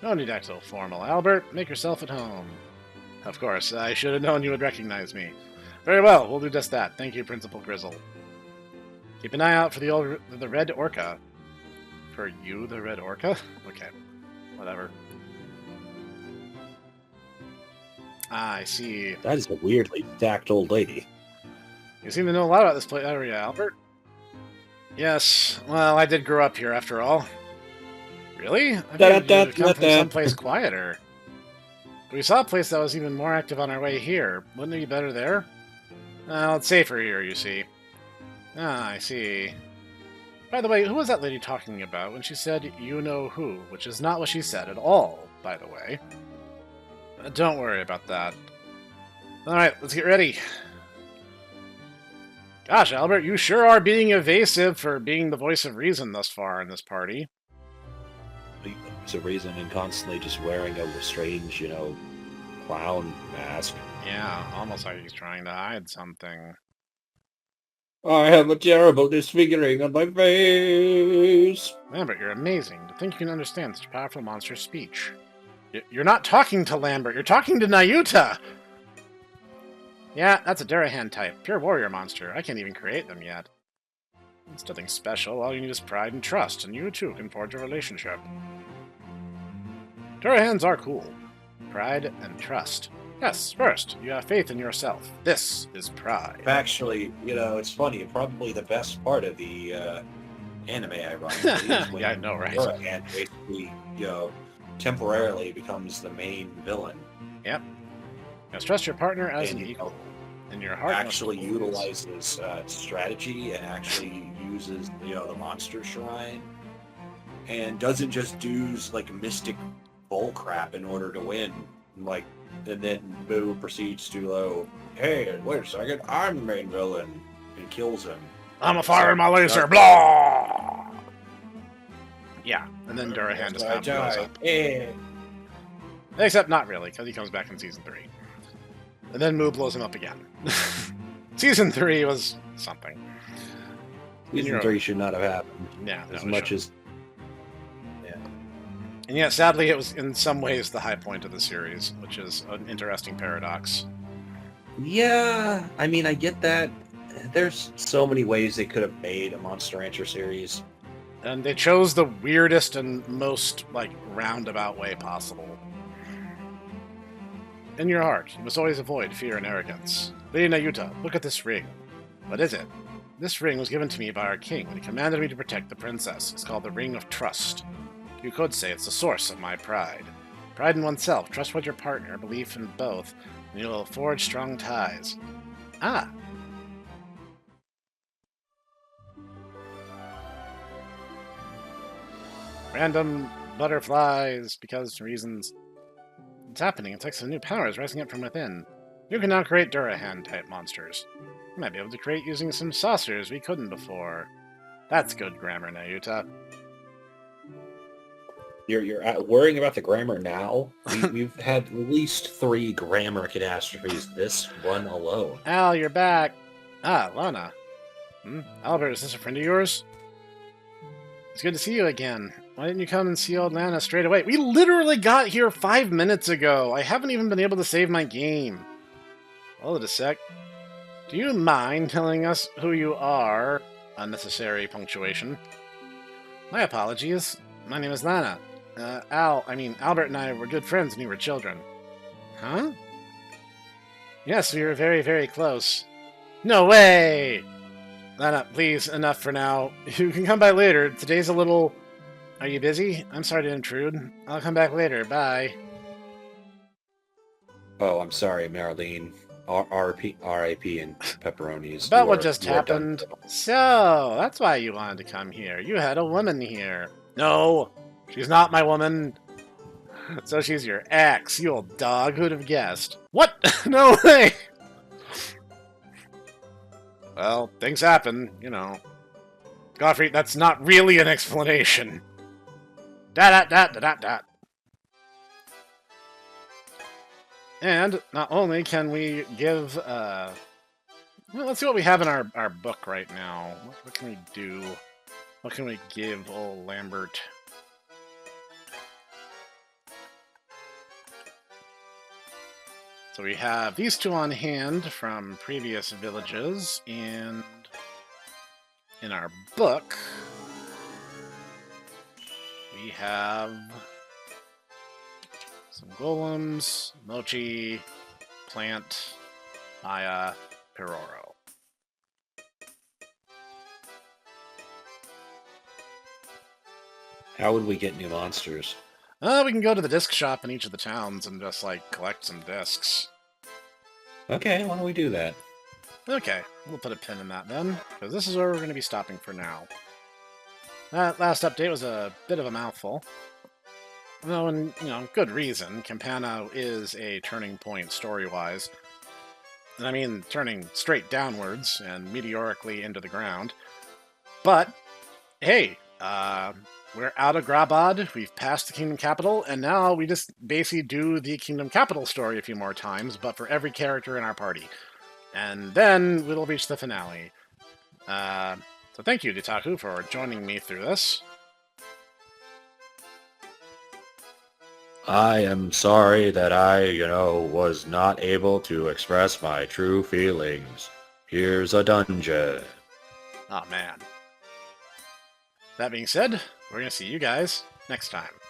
No need to act so formal. Albert, make yourself at home. Of course, I should have known you would recognize me. Very well, we'll do just that. Thank you, Principal Grizzle. Keep an eye out for the Red Orca. For you, the Red Orca? Okay, whatever. Ah, I see. That is a weirdly stacked old lady. You seem to know a lot about this area, Albert. Yes, well, I did grow up here after all. Really? I figured you would come from someplace quieter. We saw a place that was even more active on our way here. Wouldn't it be better there? Well, it's safer here, you see. Ah, I see. By the way, who was that lady talking about when she said, you know who? Which is not what she said at all, by the way. Don't worry about that. Alright, let's get ready. Gosh, Albert, you sure are being evasive for being the voice of reason thus far in this party. There's a reason in constantly just wearing a strange, clown mask. Yeah, almost like he's trying to hide something. I have a terrible disfiguring on my face. Lambert, you're amazing. To think you can understand such powerful monster speech. You're not talking to Lambert, you're talking to Nayuta! Yeah, that's a Durahan type. Pure warrior monster. I can't even create them yet. It's nothing special. All you need is pride and trust, and you too can forge a relationship. Durahans are cool. Pride and trust. Yes, first, you have faith in yourself. This is pride. Actually, it's funny. Probably the best part of the anime, ironically, is when Yeah, I know, right? Durahan basically, temporarily becomes the main villain. Yep. Just trust your partner as And, an equal. In your heart must actually always- utilizes strategy and actually uses, the monster shrine, and doesn't just do like mystic bull crap in order to win. Like, and then Boo proceeds to hey, wait a second, I'm the main villain, and kills him. I'm a fire in my laser. That's- Blah. Yeah, and then Durahan just I kind of blows die. up. Eh. Except not really, because he comes back in Season 3. And then Moo blows him up again. Season 3 was something. Season 3 should not have happened. Yeah, As no, it much shouldn't. as And yet, sadly, it was in some ways the high point of the series, which is an interesting paradox. Yeah, I mean, I get that. There's so many ways they could have made a Monster Rancher series. And they chose the weirdest and most, roundabout way possible. In your heart, you must always avoid fear and arrogance. Lady Nayuta, look at this ring. What is it? This ring was given to me by our king when he commanded me to protect the princess. It's called the Ring of Trust. You could say it's the source of my pride. Pride in oneself, trust with your partner, belief in both, and you will forge strong ties. Ah! Random butterflies, because reasons. It's happening. It's like some new powers rising up from within. You can now create Durahan-type monsters. You might be able to create using some saucers we couldn't before. That's good grammar, Nayuta. You're worrying about the grammar now? We've had at least 3 grammar catastrophes this one alone. Al, you're back. Ah, Lana. Albert, is this a friend of yours? It's good to see you again. Why didn't you come and see old Lana straight away? We literally got here 5 minutes ago. I haven't even been able to save my game. Hold it a sec. Do you mind telling us who you are? Unnecessary punctuation. My apologies. My name is Lana. Albert and I were good friends when we were children. Huh? Yes, we were very, very close. No way! Lana, please, enough for now. You can come by later. Today's a little... Are you busy? I'm sorry to intrude. I'll come back later. Bye. Oh, I'm sorry, Marlene. R.I.P. and pepperonis. About You what are- just you are done. happened. So, that's why you wanted to come here. You had a woman here. No, she's not my woman. So she's your ex, you old dog. Who'd have guessed? What? No way! Well, things happen, Godfrey, that's not really an explanation. Da-da-da-da-da-da. And not only can we give, well, let's see what we have in our book right now. What can we do? What can we give old Lambert? So we have these 2 on hand from previous villages, and in our book, we have some golems, mochi, plant, Maya, Peroro. How would we get new monsters? We can go to the disc shop in each of the towns and just, collect some discs. Okay, why don't we do that? Okay, we'll put a pin in that then, because this is where we're going to be stopping for now. That last update was a bit of a mouthful. Though, and, good reason. Campana is a turning point story-wise. And I mean, turning straight downwards and meteorically into the ground. But, hey, we're out of Grabad, we've passed the Kingdom Capital, and now we just basically do the Kingdom Capital story a few more times, but for every character in our party. And then we'll reach the finale. So thank you, Ditaku, for joining me through this. I am sorry that I, was not able to express my true feelings. Here's a dungeon. Oh man. That being said, we're going to see you guys next time.